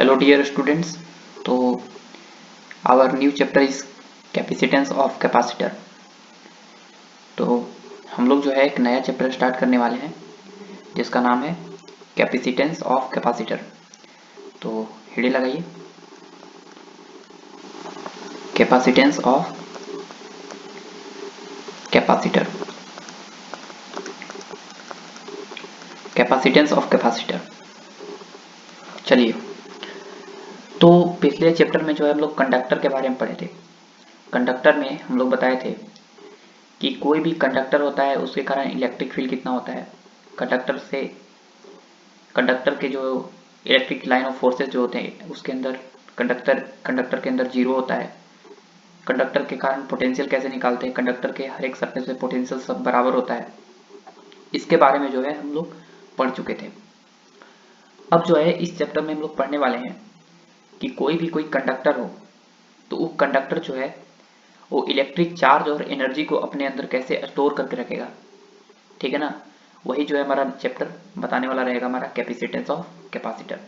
Hello dear students. तो our new chapter is capacitance of capacitor. तो हम लोग जो है एक नया चैप्टर स्टार्ट करने वाले हैं जिसका नाम है कैपेसिटेंस ऑफ कैपेसिटर। तो हेडिंग लगाइए, capacitance of capacitor. Capacitance of capacitor. चलिए, तो पिछले चैप्टर में जो है हम लोग कंडक्टर के बारे में पढ़े थे। कंडक्टर में हम लोग बताए थे कि कोई भी कंडक्टर होता है उसके कारण इलेक्ट्रिक फील्ड कितना होता है। कंडक्टर के जो इलेक्ट्रिक लाइन ऑफ फोर्सेस जो होते हैं उसके अंदर कंडक्टर के अंदर जीरो होता है। कंडक्टर के कारण पोटेंशियल कैसे निकालते हैं, कंडक्टर के हर एक सरफेस पे पोटेंशियल सब बराबर होता है। इसके बारे में जो है हम लोग पढ़ चुके थे। अब जो है इस चैप्टर में हम लोग पढ़ने वाले हैं कि कोई कंडक्टर हो तो वो कंडक्टर जो है वो इलेक्ट्रिक चार्ज और एनर्जी को अपने अंदर कैसे स्टोर करके रखेगा। ठीक है ना, वही जो है हमारा चैप्टर बताने वाला रहेगा, हमारा कैपेसिटेंस ऑफ कैपेसिटर।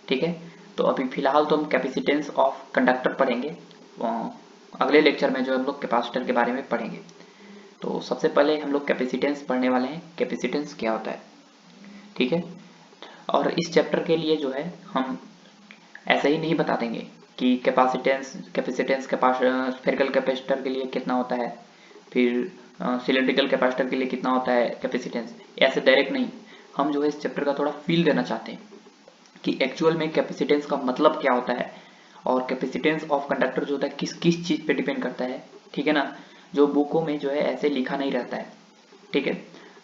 ठीक है, तो अभी फिलहाल तो हम कैपेसिटेंस ऑफ कंडक्टर पढ़ेंगे। अगले लेक्चर में जो हम लोग कैपेसिटर के बारे में पढ़ेंगे। तो सबसे पहले हम लोग कैपेसिटेंस पढ़ने वाले हैं, कैपेसिटेंस क्या होता है। ठीक है, और इस चैप्टर के लिए जो है हम ऐसे ही नहीं बता देंगे कि कैपेसिटेंस स्फेरिकल कैपेसिटर के लिए कितना होता है, फिर सिलेंड्रिकल कैपेसिटर के लिए कितना होता है कैपेसिटेंस, ऐसे डायरेक्ट नहीं। हम जो है इस चैप्टर का थोड़ा फील देना चाहते हैं कि एक्चुअल में कैपेसिटेंस का मतलब क्या होता है और कैपेसिटेंस ऑफ कंडक्टर जो होता है किस किस चीज़ पे डिपेंड करता है। ठीक है ना, जो बुकों में जो है ऐसे लिखा नहीं रहता है। ठीक है,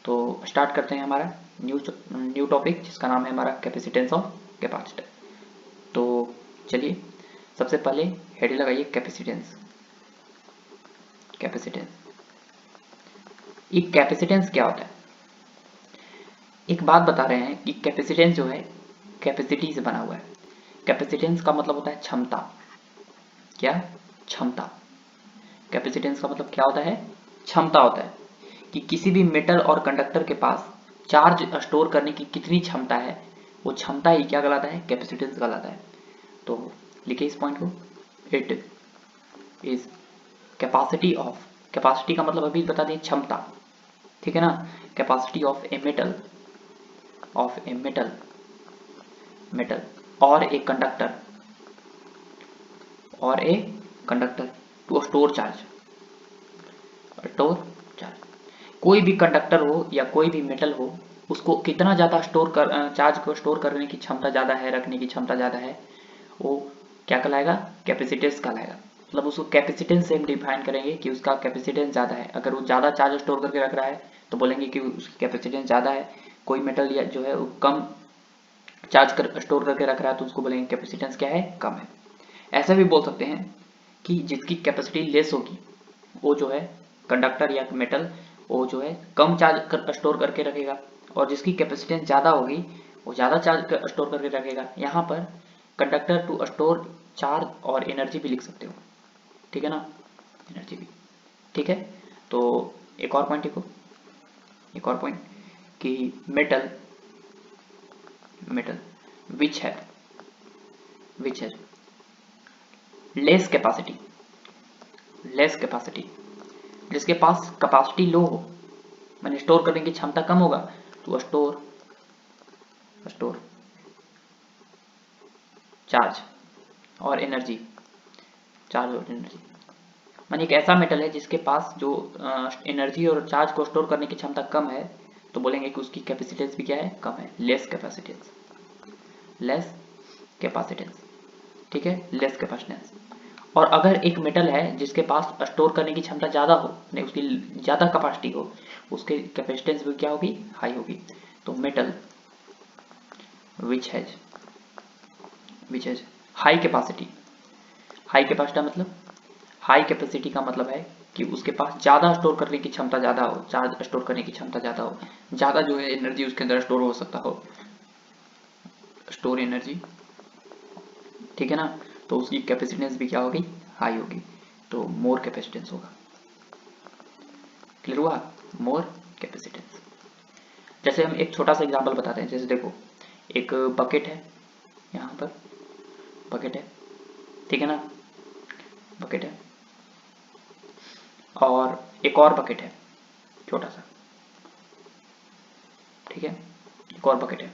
तो स्टार्ट करते हैं हमारा न्यू टॉपिक जिसका नाम है हमारा कैपेसिटेंस ऑफ कैपेसिटर। तो चलिए, सबसे पहले हेड लगाइए कैपेसिटेंस। कैपेसिटेंस, ये कैपेसिटेंस क्या होता है। एक बात बता रहे हैं कि कैपेसिटेंस जो है कैपेसिटी से बना हुआ है। कैपेसिटेंस का मतलब होता है क्षमता। क्या? क्षमता। कैपेसिटेंस का मतलब क्या होता है? क्षमता होता है कि किसी भी मेटल और कंडक्टर के पास चार्ज स्टोर करने की कितनी क्षमता है, वो क्षमता ही क्या कहलाता है? कैपेसिटेंस कहलाता है। तो लिखिए इस पॉइंट को, it is capacity of, capacity का मतलब अभी बता दें क्षमता। ठीक है ना, capacity of a metal, metal और a conductor, to store charge, कोई भी कंडक्टर हो या कोई भी मेटल हो उसको कितना ज़्यादा चार्ज को स्टोर करने की क्षमता ज़्यादा है, रखने की क्षमता ज़्यादा है, वो क्या कहलाएगा? कैपेसिटेंस कहलाएगा। मतलब उसको कैपेसिटेंस से हम डिफाइन करेंगे कि उसका कैपेसिटेंस ज़्यादा है। अगर वो ज़्यादा चार्ज स्टोर करके रख रहा है तो बोलेंगे कि उसकी कैपेसिटेंस ज़्यादा है। कोई मेटल या जो है वो कम स्टोर करके रख रहा है तो उसको बोलेंगे कैपेसिटेंस क्या है? कम है। ऐसा भी बोल सकते हैं कि जिसकी कैपेसिटी लेस होगी वो जो है कंडक्टर या मेटल वो जो है कम चार्ज स्टोर करके रखेगा, और जिसकी कैपेसिटेंस ज़्यादा होगी वो ज़्यादा चार्ज स्टोर करके रखेगा। यहाँ पर कंडक्टर टू स्टोर चार्ज और एनर्जी भी लिख सकते हो। ठीक है ना, एनर्जी भी। ठीक है, तो एक और पॉइंट लिखो, एक और पॉइंट कि मेटल मेटल विच है लेस कैपेसिटी, जिसके पास कैपेसिटी लो हो, मैंने स्टोर करने की क्षमता कम होगा तो स्टोर चार्ज और एनर्जी, मानी एक ऐसा मेटल है जिसके पास जो एनर्जी और चार्ज को स्टोर करने की क्षमता कम है तो बोलेंगे कि उसकी कैपेसिटेंस भी क्या है? कम है, लेस कैपेसिटेंस। ठीक है, लेस कैपेसिटेंस। और अगर एक मेटल है जिसके पास स्टोर करने की क्षमता ज़्यादा हो, नहीं उसकी ज़्यादा कैपेसिटी हो, उसके कैपेसिटेंस भी क्या होगी? हाई होगी। तो metal which has high capacity, मतलब हाई कैपेसिटी का मतलब है कि उसके पास ज़्यादा स्टोर करने की क्षमता ज़्यादा हो, चार्ज स्टोर करने की क्षमता ज़्यादा हो, ज़्यादा जो है एनर्जी उसके अंदर स्टोर हो सकता हो, स्टोर एनर्जी। ठीक है ना, तो उसकी कैपेसिटेंस भी क्या होगी? हाई होगी, तो मोर कैपेसिटेंस होगा। क्लियर हुआ? मोर कैपेसिटेंस। जैसे हम एक छोटा सा एग्जांपल बताते हैं, जैसे देखो एक बकेट है यहाँ पर, बकेट है, ठीक है ना, बकेट है। और एक और बकेट है छोटा सा, ठीक है, एक और बकेट है।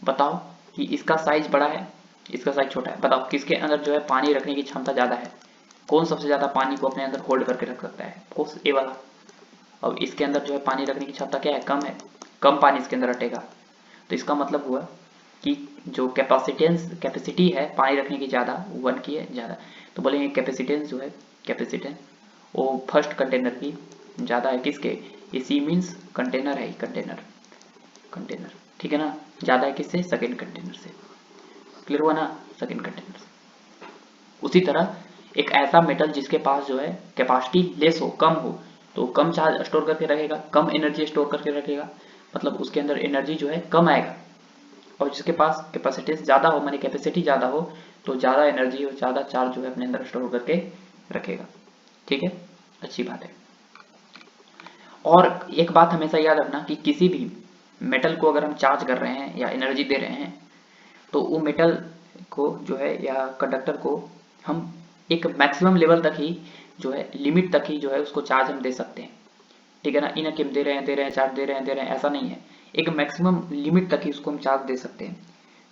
बताओ कि इसका साइज बड़ा है, इसका साइज छोटा है, बताओ किसके अंदर जो है पानी रखने की क्षमता ज़्यादा है, कौन सबसे ज़्यादा पानी को अपने अंदर होल्ड करके रख सकता है, कौन, ए वाला। और इसके अंदर जो है पानी रखने की क्षमता क्या है, कम है, कम पानी इसके अंदर हटेगा। तो इसका मतलब हुआ कि जो कैपेसिटी है पानी रखने की ज़्यादा, 1 की है ज़्यादा, तो बोलेंगे कैपेसिटेंस जो है, कैपेसिटेंस वो फर्स्ट कंटेनर की ज़्यादा है, किसके, ये सी मीन्स कंटेनर है, कंटेनर, कंटेनर, ठीक है ना, ज़्यादा है किससे, सेकेंड कंटेनर से। क्लियर हुआ ना, सेकेंड कंटेनर से। उसी तरह एक ऐसा मेटल जिसके पास जो है कैपेसिटी लेस हो, कम हो, तो कम चार्ज स्टोर करके रखेगा, कम एनर्जी स्टोर करके रखेगा, मतलब उसके अंदर एनर्जी जो है कम आएगा। और जिसके पास कैपेसिटी ज़्यादा हो, माने कैपेसिटी ज़्यादा हो, तो ज़्यादा एनर्जी और ज़्यादा चार्ज जो है अपने अंदर स्टोर करके रखेगा, ठीक है, अच्छी बात है। और एक बात हमेशा याद रखना कि किसी भी मेटल को अगर हम चार्ज कर रहे हैं या एनर्जी दे रहे हैं, तो वो मेटल को जो है या कंडक्टर को हम एक मैक्सिमम लेवल तक ही जो है, लिमिट तक ही जो है उसको चार्ज हम दे सकते हैं, ठीक है ना, इन कि हम दे रहे हैं चार्ज दे रहे हैं, ऐसा नहीं है। एक मैक्सिमम लिमिट तक ही उसको हम चार्ज दे सकते हैं,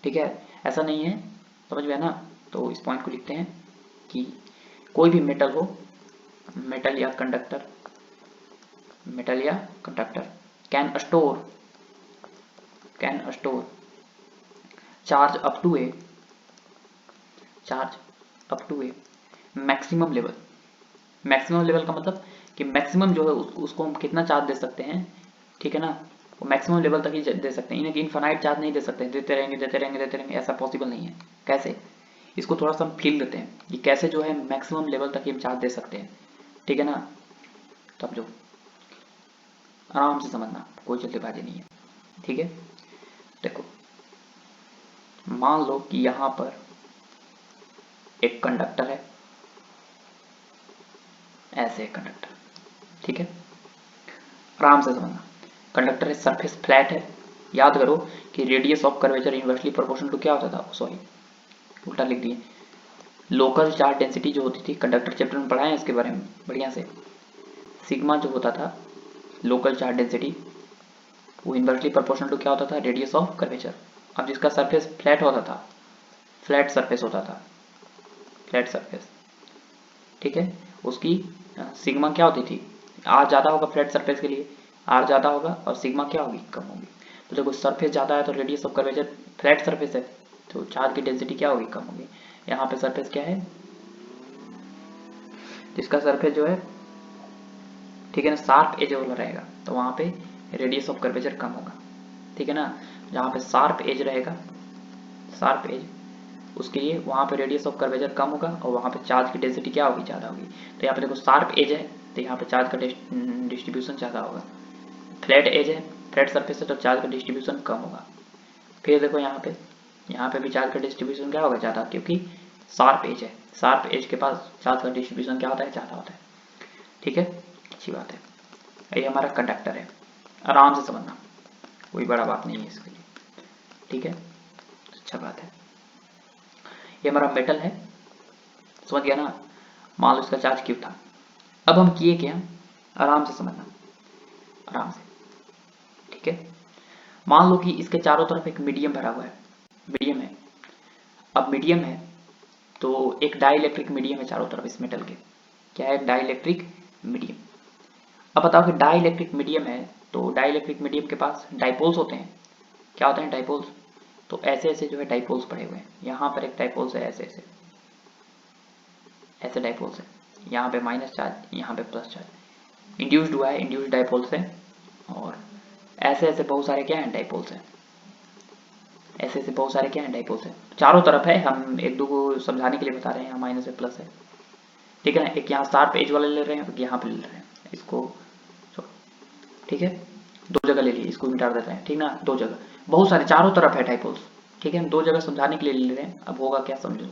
ठीक है, ऐसा नहीं है, समझ में ना। तो इस पॉइंट को लिखते हैं कि कोई भी मेटल हो, मेटल या कंडक्टर, मेटल या conductor can store charge up to a maximum level. Maximum level का मतलब कि मैक्सिमम जो है उसको हम कितना चार्ज दे सकते हैं, ठीक है ना, वो मैक्सिमम लेवल तक ही दे सकते हैं, इन्हें इनफाइनाइट चार्ज नहीं दे सकते, देते रहेंगे, ऐसा पॉसिबल नहीं है। कैसे, इसको थोड़ा सा हम फील देते हैं कि कैसे जो है मैक्सिमम लेवल तक ही हम चार्ज दे सकते हैं, ठीक है ना। तब जो आराम से समझना, कोई जल्दबाजी नहीं है, ठीक है। देखो मान लो कि यहाँ पर एक कंडक्टर है, ऐसे एक कंडक्टर, ठीक है, आराम से समझना। कंडक्टर है, सरफेस फ्लैट है, याद करो कि radius of curvature inversely proportional to क्या होता था, सॉरी उल्टा लिख दिए, लोकल चार्ज डेंसिटी जो होती थी, कंडक्टर चैप्टर में पढ़ाए हैं इसके बारे में बढ़िया से। सिग्मा जो होता था लोकल चार्ज डेंसिटी, वो इनवर्सली प्रोपोर्शनल टू क्या होता था, रेडियस ऑफ कर्वेचर। अब जिसका सरफेस फ्लैट होता था, फ्लैट सरफेस होता था, फ्लैट सरफेस, ठीक है, उसकी सिग्मा क्या होती थी, आर ज़्यादा होगा फ्लैट सरफेस के लिए, आर ज़्यादा होगा और सिग्मा क्या होगी, कम होगी। तो देखो सरफेस ज़्यादा है तो radius of curvature, flat surface है तो चार्ज की डेंसिटी क्या होगी, कम होगी। यहाँ पे सरफेस क्या है, जिसका सरफेस जो है, ठीक है ना, शार्प एज वाला रहेगा, तो वहाँ पे रेडियस ऑफ कर्वेचर कम होगा, ठीक है ना। जहाँ पे शार्प एज रहेगा, शार्प एज, उसके लिए वहाँ पे रेडियस ऑफ कर्वेचर कम होगा और वहाँ पे चार्ज की डेंसिटी क्या होगी, ज़्यादा होगी। तो यहाँ पे देखो शार्प एज है तो यहाँ पे चार्ज का डिस्ट्रीब्यूशन ज़्यादा होगा, फ्लैट एज है, फ्लैट सरफेस है तो चार्ज का डिस्ट्रीब्यूशन कम होगा। फिर देखो यहाँ पे भी चार्ज का डिस्ट्रीब्यूशन क्या होगा, ज़्यादा, क्योंकि शार्प एज है, शार्प एज के पास चार्ज का डिस्ट्रीब्यूशन क्या होता है, ज़्यादा होता है, ठीक है, अच्छी बात है। ये हमारा कंडक्टर है, आराम से समझना, कोई बड़ा बात नहीं है इसके लिए, ठीक है, अच्छा बात है। ये हमारा मेटल है, समझ गया ना, मान लो इसका चार्ज क्यू था। अब हम किए क्या, आराम से समझना, आराम से, ठीक है। मान लो कि इसके चारों तरफ एक मीडियम भरा हुआ है, मीडियम है, अब मीडियम है तो एक डाइलेक्ट्रिक मीडियम है चारों तरफ इस मेटल के, क्या है, डाइलेक्ट्रिक मीडियम। अब बताओ कि डाइलेक्ट्रिक मीडियम है तो डाइलेक्ट्रिक मीडियम के पास डाइपोल्स होते हैं, क्या होते हैं, डाइपोल्स। तो ऐसे ऐसे जो है डाइपोल्स पड़े हुए हैं, यहाँ पर एक डाइपोल्स है, ऐसे ऐसे ऐसे डाइपोल्स है, यहाँ पे माइनस चार्ज, यहाँ पे प्लस चार्ज, इंड्यूस्ड हुआ है, इंड्यूस्ड डाइपोल्स है। और ऐसे ऐसे बहुत सारे क्या हैं, डाइपोल्स हैं, ऐसे ऐसे बहुत सारे क्या हैं, डाइपोल्स हैं, चारों तरफ है, हम एक दो को समझाने के लिए बता रहे हैं, यहाँ माइनस है प्लस है, ठीक है ना। एक यहाँ शार्प एज वाला ले रहे हैं, यहाँ पे ले रहे हैं इसको, ठीक है, दो जगह ले लिए, इसको मिटा देते हैं, ठीक ना, दो जगह, बहुत सारे चारों तरफ है डाइपोल्स, ठीक है, हम दो जगह समझाने के लिए ले रहे हैं। अब होगा क्या, समझो,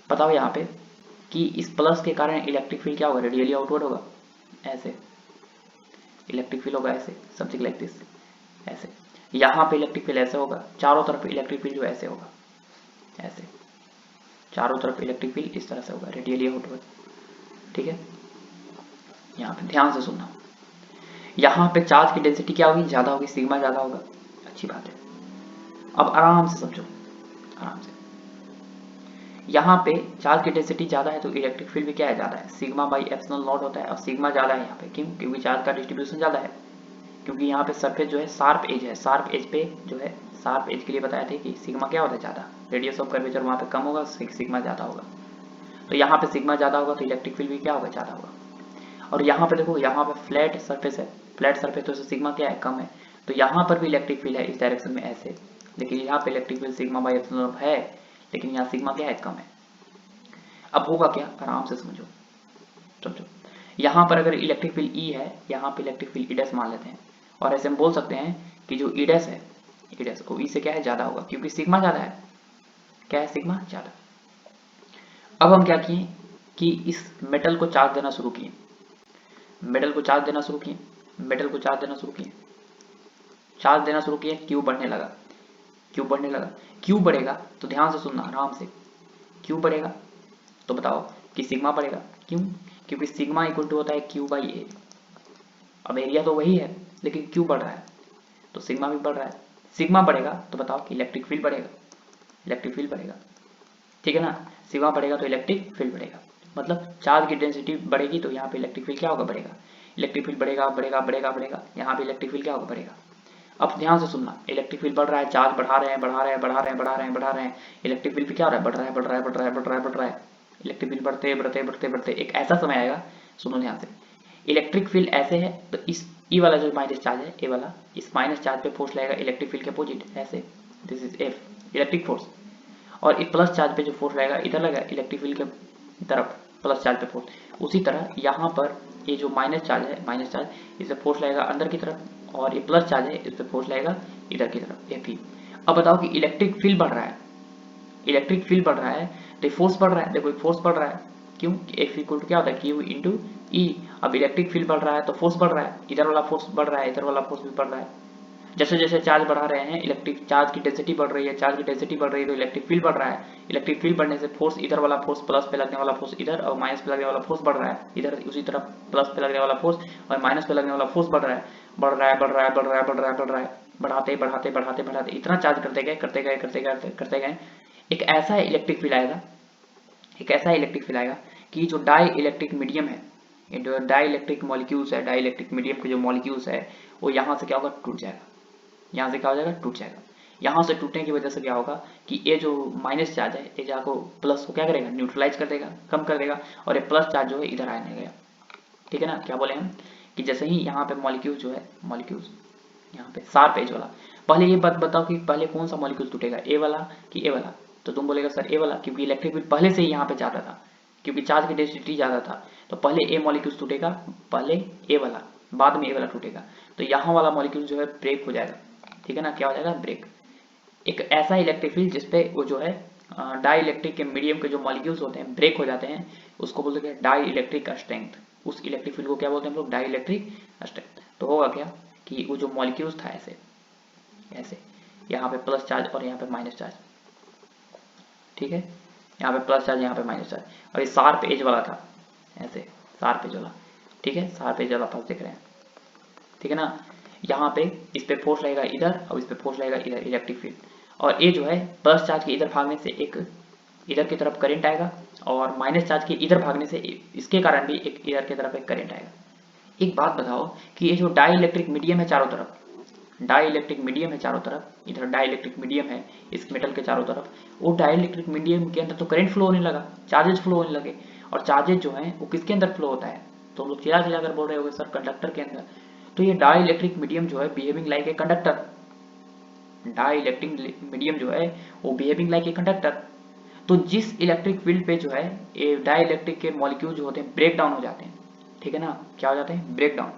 बताओ यहाँ पे कि इस प्लस के कारण इलेक्ट्रिक फील्ड क्या होगा, रेडियली आउटवर्ड होगा, ऐसे इलेक्ट्रिक फील्ड होगा, ऐसे समथिंग लाइक दिस, ऐसे। यहाँ पे इलेक्ट्रिक फील्ड ऐसे होगा, चारों तरफ इलेक्ट्रिक फील्ड जो ऐसे होगा, ऐसे चारों तरफ इलेक्ट्रिक फील्ड इस तरह से होगा, रेडियली आउटवर्ड। ठीक है, यहाँ पे ध्यान से सुनना, यहाँ पे चार्ज की डेंसिटी क्या होगी, ज्यादा होगी, सिग्मा ज्यादा होगा, अच्छी बात है। अब आराम से समझो, आराम से, यहाँ पे चार्ज की डेंसिटी ज्यादा है तो इलेक्ट्रिक फील्ड भी क्या है, ज्यादा है, सिग्मा बाई एप्सिलॉन नॉट होता है। और सिग्मा ज्यादा है यहाँ पे क्यों, क्योंकि चार्ज का डिस्ट्रीब्यूशन ज्यादा है, क्योंकि यहाँ पे सरफेस जो है शार्प एज है, शार्प एज पे जो है, शार्प एज के लिए बताया थे कि सिग्मा क्या होता है, ज्यादा, रेडियस ऑफ कर्वेचर वहाँ पे कम होगा, सिग्मा ज्यादा होगा। तो यहाँ पे सिग्मा ज्यादा होगा तो इलेक्ट्रिक फील्ड भी क्या होगा, ज्यादा होगा। और यहाँ पे देखो, यहाँ पे फ्लैट सरफेस है, फ्लैट सरफेस तो सिग्मा क्या है, कम है, तो यहाँ पर भी इलेक्ट्रिक फील्ड है इस डायरेक्शन में ऐसे, लेकिन यहाँ पे electric field sigma by epsilon है, लेकिन यहाँ सिग्मा क्या है, कम है। अब होगा क्या, आराम से समझो, समझो, यहाँ पर अगर इलेक्ट्रिक फील्ड ई है, यहाँ पे इलेक्ट्रिक फील्ड ई डैश मान लेते हैं, और ऐसे हम बोल सकते हैं कि जो ई डैश है, ई डैश वो ई से क्या है, ज्यादा होगा, क्योंकि सिग्मा ज्यादा है, क्या है, सिग्मा ज्यादा। अब हम क्या किए कि इस मेटल को चार्ज देना शुरू किए, मेटल को चार्ज देना शुरू किए, मेटल को चार्ज देना शुरू किए, चार्ज देना शुरू किए, क्यू बढ़ने लगा, क्यू बढ़ने लगा, क्यू बढ़ेगा तो ध्यान से सुनना आराम से, क्यू बढ़ेगा तो बताओ कि सिग्मा बढ़ेगा, क्यों, क्योंकि सिग्मा इक्वल टू होता है क्यू बाई ए। अब एरिया तो वही है लेकिन क्यू बढ़ रहा है तो सिग्मा भी बढ़ रहा है, सिग्मा बढ़ेगा तो बताओ कि इलेक्ट्रिक फील्ड बढ़ेगा, इलेक्ट्रिक फील्ड बढ़ेगा, ठीक है ना, सिग्मा बढ़ेगा तो इलेक्ट्रिक फील्ड बढ़ेगा, मतलब चार्ज की डेंसिटी बढ़ेगी तो यहाँ पे इलेक्ट्रिक फील्ड क्या होगा, बढ़ेगा, इलेक्ट्रिक फील्ड बढ़ेगा बढ़ेगा बढ़ेगा बढ़ेगा, यहाँ पे इलेक्ट्रिक फील्ड क्या होगा, बढ़ेगा। अब ध्यान से सुनना, इलेक्ट्रिक फील्ड बढ़ रहा है, चार्ज बढ़ा रहे हैं बढ़ा रहे हैं बढ़ा रहे हैं बढ़ा रहे हैं बढ़ा रहे हैं, इलेक्ट्रिक फील्ड क्या हो रहा है, बढ़ रहा है बढ़ रहा है बढ़ रहा है बढ़ रहा है बढ़ रहा है, इलेक्ट्रिक फील्ड बढ़ते बढ़ते बढ़ते बढ़ते एक ऐसा समय आएगा, सुनो ध्यान से, इलेक्ट्रिक फील्ड ऐसे है तो इस ई वाला जो माइनस चार्ज है, ए वाला, इस माइनस चार्ज पे फोर्स लगेगा इलेक्ट्रिक फील्ड के अपोजिट ऐसे, this is F electric force, और इस प्लस चार्ज पे जो फोर्स लगेगा इधर लगेगा इलेक्ट्रिक फील्ड के तरफ, प्लस चार्ज पे फोर्स, उसी तरह यहाँ पर ये जो माइनस चार्ज है, माइनस चार्ज, इस पे फोर्स लगेगा अंदर की तरफ, और ये प्लस चार्ज है इस पे फोर्स लगेगा इधर की तरफ, एफ ई। अब बताओ कि इलेक्ट्रिक फील्ड बढ़ रहा है, इलेक्ट्रिक फील्ड बढ़ रहा है तो फोर्स बढ़ रहा है, देखो फोर्स बढ़ रहा है, क्यों, एफ इक्वल टू क्या होता है, क्यू इंटू ई। अब इलेक्ट्रिक फील्ड बढ़ रहा है तो फोर्स बढ़ रहा है, इधर वाला फोर्स बढ़ रहा है, इधर वाला फोर्स भी बढ़ रहा है, जैसे जैसे चार्ज बढ़ा रहे हैं, इलेक्ट्रिक चार्ज की डेंसिटी बढ़ रही है, चार्ज की डेंसिटी बढ़ रही है तो इलेक्ट्रिक फील्ड बढ़ रहा है, इलेक्ट्रिक फील्ड बढ़ने से फोर्स, इधर वाला फोर्स प्लस पे लगने वाला फोर्स इधर, और माइनस पे लगने वाला फोर्स बढ़ रहा है इधर, उसी तरह प्लस पे लगने वाला फोर्स और माइनस पे लगने वाला फोर्स बढ़ रहा है, बढ़ रहा है बढ़ रहा है बढ़ रहा है बढ़ रहा है बढ़ रहा है, बढ़ाते बढ़ाते बढ़ाते बढ़ाते इतना चार्ज करते गए करते गए करते गए करते गए, एक ऐसा इलेक्ट्रिक फील्ड आएगा, एक ऐसा इलेक्ट्रिक फील्ड आएगा कि जो डाई इलेक्ट्रिक मीडियम है, ये जो डाई इलेक्ट्रिक मॉलिक्यूल्स है, डाई इलेक्ट्रिक मीडियम के जो मॉलिक्यूल्स है, वो यहाँ से क्या होगा, टूट जाएगा, यहाँ से क्या हो जाएगा, टूट जाएगा। यहाँ से टूटने की वजह से क्या होगा कि ये जो माइनस चार्ज है, ये जाको प्लस को क्या करेगा, न्यूट्रलाइज कर देगा, कम कर देगा, और ये प्लस चार्ज जो है इधर आने गया, ठीक है ना। क्या बोले हम कि जैसे ही यहाँ पे मॉलिक्यूल जो है, मॉलिक्यूल्स यहाँ पे शार्प एज वाला, पहले ये बात बताओ कि पहले कौन सा मॉलिक्यूल टूटेगा, ए वाला कि ए वाला, तो तुम बोलेगा सर ए वाला, क्योंकि इलेक्ट्रिक फील्ड पहले से ही यहाँ पे ज्यादा था, क्योंकि चार्ज की डेंसिटी ज्यादा था, तो पहले ए मॉलिक्यूल टूटेगा, पहले ए वाला, बाद में ए वाला टूटेगा, तो यहाँ वाला मॉलिक्यूल जो है ब्रेक हो जाएगा, ठीक है ना, क्या हो जाएगा, ब्रेक। एक ऐसा इलेक्ट्रिक फील्ड जिसपे वो जो है डाई इलेक्ट्रिक के मीडियम के जो मॉलिक्यूल्स होते हैं ब्रेक हो जाते हैं, उसको बोलते हैं डाई इलेक्ट्रिक स्ट्रेंथ, उस इलेक्ट्रिक फील्ड को क्या बोलते हैं हम लोग, डाई इलेक्ट्रिक स्ट्रेंथ। तो होगा क्या कि वो जो मॉलिक्यूल्स था ऐसे ऐसे, यहाँ पे प्लस चार्ज और यहाँ पे माइनस चार्ज, ठीक है, यहाँ पे प्लस चार्ज यहाँ पे माइनस चार्ज, और ये शार्प एज वाला था ऐसे, शार्प एज वाला, ठीक है, शार्प एज वाला पास देख रहे हैं, ठीक है ना। यहाँ पे इस पे फोर्स लगेगा इधर और इस पे फोर्स लगेगा इधर, इलेक्ट्रिक फील्ड, और ये जो है प्लस चार्ज के इधर भागने से एक इधर की तरफ करंट आएगा, और माइनस चार्ज के इधर भागने से इसके कारण भी एक इधर की तरफ एक करंट आएगा। एक बात बताओ कि ये जो डाई इलेक्ट्रिक मीडियम है चारों तरफ, डाई इलेक्ट्रिक मीडियम है चारों तरफ, इधर डाई इलेक्ट्रिक मीडियम है इस मेटल के चारों तरफ, वो डाई इलेक्ट्रिक मीडियम के अंदर तो करंट फ्लो होने लगा, चार्जेस फ्लो होने लगे, और चार्जेस जो है वो किसके अंदर फ्लो होता है, तो हम लोग चिल्ला चिल्ला कर बोल रहे होंगे सर कंडक्टर के अंदर, तो ये डाई इलेक्ट्रिक मीडियम जो है behaving like a conductor, dielectric medium जो है वो बिहेविंग लाइक ए कंडक्टर, तो जिस इलेक्ट्रिक फील्ड पे जो है ये डाई इलेक्ट्रिक के मॉलिक्यूल जो होते हैं ब्रेक डाउन हो जाते हैं, ठीक है ना, क्या हो जाते हैं, ब्रेक डाउन,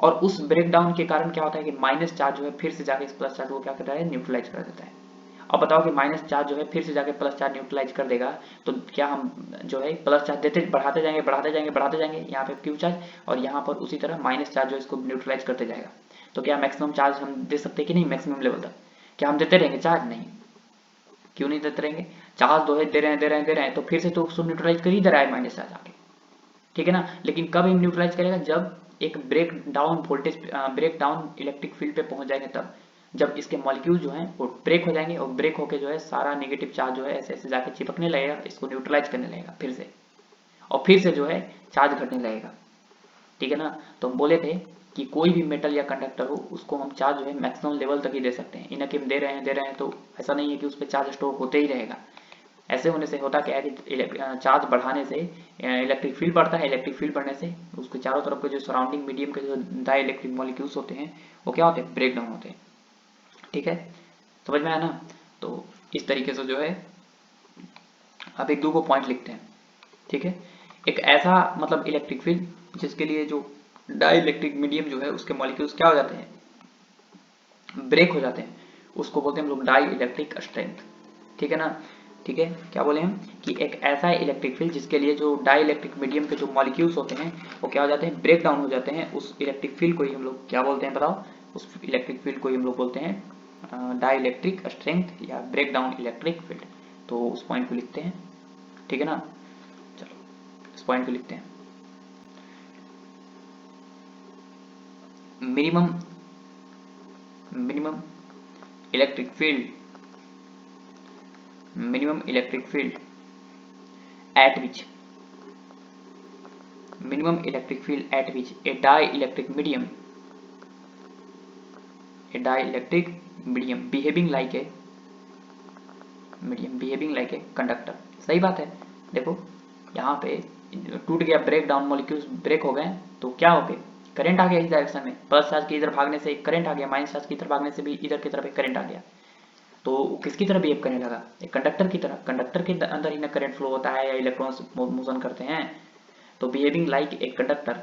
और उस ब्रेक डाउन के कारण क्या होता है कि माइनस चार्ज जो है फिर से जाके इस प्लस चार्ज को क्या करता है, न्यूट्रलाइज कर देता है। अब बताओ कि माइनस चार्ज जो है फिर से जाके प्लस चार्ज न्यूट्रलाइज कर देगा, तो क्या हम जो है प्लस चार्ज देते बढ़ाते जाएंगे बढ़ाते जाएंगे बढ़ाते जाएंगे, यहाँ पे क्यू चार्ज, और यहाँ पर उसी तरह माइनस चार्ज जो इसको न्यूट्रलाइज करते जाएगा, तो क्या मैक्सिमम चार्ज हम दे सकते हैं कि नहीं, मैक्सिमम लेवल तक क्या हम देते रहेंगे चार्ज, नहीं, क्यों नहीं देते रहेंगे? चार्ज दे रहे हैं तो फिर से तो उसको न्यूट्रलाइज कर ही दे रहा है माइनस चार्ज आके, ठीक है ना। लेकिन कब न्यूट्रलाइज करेगा? जब एक breakdown voltage breakdown electric field पे पहुंच जाएंगे तब, जब इसके मॉलिक्यूल जो हैं वो ब्रेक हो जाएंगे और ब्रेक होके जो है सारा नेगेटिव चार्ज जो है ऐसे ऐसे जाके चिपकने लगेगा, इसको न्यूट्रलाइज करने लगेगा फिर से, और फिर से जो है चार्ज घटने लगेगा, ठीक है ना। तो हम बोले थे कि कोई भी मेटल या कंडक्टर हो उसको हम चार्ज जो है मैक्सिमम लेवल तक ही दे सकते हैं, इन्हें कि हम दे रहे हैं तो ऐसा नहीं है कि उस पर चार्ज स्टोर होते ही रहेगा। ऐसे होने से होता क्या है कि चार्ज बढ़ाने से इलेक्ट्रिक फील्ड बढ़ता है, इलेक्ट्रिक फील्ड बढ़ने से उसके चारों तरफ के जो सराउंडिंग मीडियम के जो डाई इलेक्ट्रिक मॉलिक्यूल्स होते हैं वो क्या होते हैं? ब्रेक डाउन होते हैं, ठीक है, समझ में आया ना। तो इस तरीके से जो है अब एक दो को पॉइंट लिखते हैं, ठीक है। एक ऐसा मतलब इलेक्ट्रिक फील्ड जिसके लिए जो डाई इलेक्ट्रिक मीडियम जो है उसके मॉलिक्यूल्स क्या हो जाते हैं? ब्रेक हो जाते हैं, उसको बोलते हैं हम लोग डाई इलेक्ट्रिक स्ट्रेंथ, ठीक है ना। ठीक है, क्या बोले हम कि एक ऐसा इलेक्ट्रिक फील्ड जिसके लिए जो डाई इलेक्ट्रिक मीडियम के जो मॉलिक्यूल्स होते हैं वो क्या हो जाते हैं? ब्रेक डाउन हो जाते हैं। उस इलेक्ट्रिक फील्ड को ही हम लोग क्या बोलते हैं बताओ? उस इलेक्ट्रिक फील्ड को ही हम लोग बोलते हैं डाई इलेक्ट्रिक स्ट्रेंथ या ब्रेक डाउन इलेक्ट्रिक फील्ड। तो उस पॉइंट को लिखते हैं, ठीक है ना। चलो इस पॉइंट को लिखते हैं, minimum minimum electric field minimum electric field at which a dielectric medium behaving like a conductor। सही बात है, देखो यहाँ पे टूट गया, ब्रेक डाउन मॉलिक्यूल्स ब्रेक हो गए तो क्या हो गए? करंट आ गया इस डायरेक्शन में, प्लस चार्ज के इधर भागने से एक करंट आ गया, माइनस चार्ज की इधर भागने से भी इधर की तरफ एक करंट आ गया। तो किसकी तरह बिहेव करने लगा? एक कंडक्टर की तरह। कंडक्टर के अंदर ही ना करंट फ्लो होता है या इलेक्ट्रॉन्स मोशन करते हैं। तो बिहेविंग लाइक ए कंडक्टर,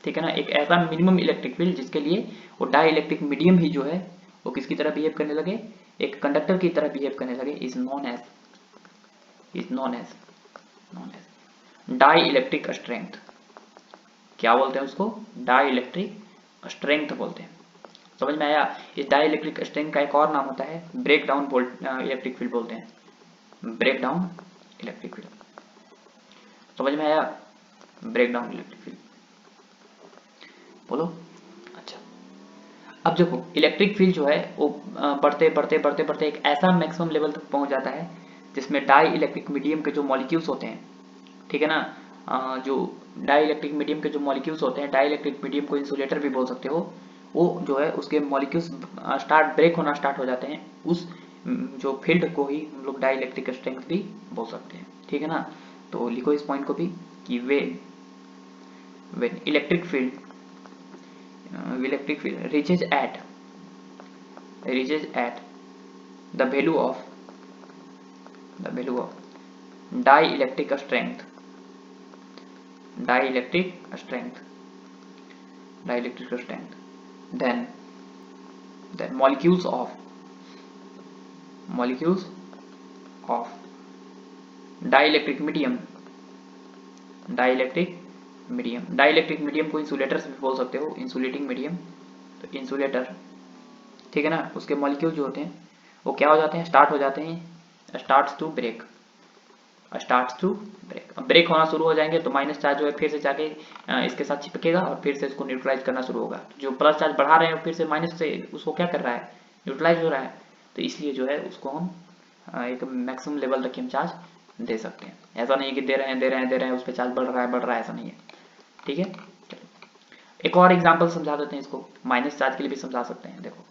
ठीक है ना। एक ऐसा मिनिमम इलेक्ट्रिक फील्ड जिसके लिए वो डाई इलेक्ट्रिक मीडियम ही जो है वो किसकी तरह बिहेव करने लगे? एक कंडक्टर की तरह बिहेव करने लगे, is known as dielectric strength. क्या बोलते हैं उसको? डाई इलेक्ट्रिक स्ट्रेंथ बोलते हैं। समझ में आया? इस डाई इलेक्ट्रिक स्ट्रेंथ का एक और नाम होता है ब्रेक डाउन इलेक्ट्रिक फील्ड बोलते हैं, ब्रेक डाउन इलेक्ट्रिक फील्ड। समझ में आया? ब्रेक डाउन इलेक्ट्रिक फील्ड बोलो। अच्छा, अब देखो इलेक्ट्रिक फील्ड जो है वो बढ़ते एक ऐसा मैक्सिमम लेवल तक पहुंच जाता है जिसमें डाई इलेक्ट्रिक मीडियम के जो मॉलिक्यूल्स होते हैं, ठीक है ना, जो डाई इलेक्ट्रिक मीडियम के जो मॉलिक्यूल्स होते हैं, डाई इलेक्ट्रिक मीडियम को इंसुलेटर भी बोल सकते हो, वो जो है उसके मॉलिक्यूल्स ब्रेक होना स्टार्ट हो जाते हैं। उस जो फील्ड को ही हम लोग डाई इलेक्ट्रिक स्ट्रेंथ भी बोल सकते हैं, ठीक है ना। तो लिखो इस पॉइंट को भी कि when electric field reaches at the value of dielectric strength, then molecules of dielectric medium को इंसुलेटर से भी बोल सकते हो, इंसुलेटिंग मीडियम। तो इंसुलेटर, ठीक है ना, उसके मॉलिक्यूल जो होते हैं वो क्या हो जाते हैं? Starts to break. ब्रेक होना शुरू हो जाएंगे तो माइनस चार्ज जो है फिर से जाके इसके साथ चिपकेगा और फिर से इसको न्यूट्रलाइज करना शुरू होगा। जो प्लस चार्ज बढ़ा रहे हैं फिर से माइनस से उसको क्या कर रहा है? न्यूट्रलाइज हो रहा है। तो इसलिए जो है उसको हम एक मैक्सिमम लेवल तक हम चार्ज दे सकते हैं। ऐसा नहीं है कि दे रहे हैं उस पर चार्ज बढ़ रहा है, ऐसा नहीं है, ठीक है। एक और एग्जांपल समझा देते हैं इसको, माइनस चार्ज के लिए भी समझा सकते हैं। देखो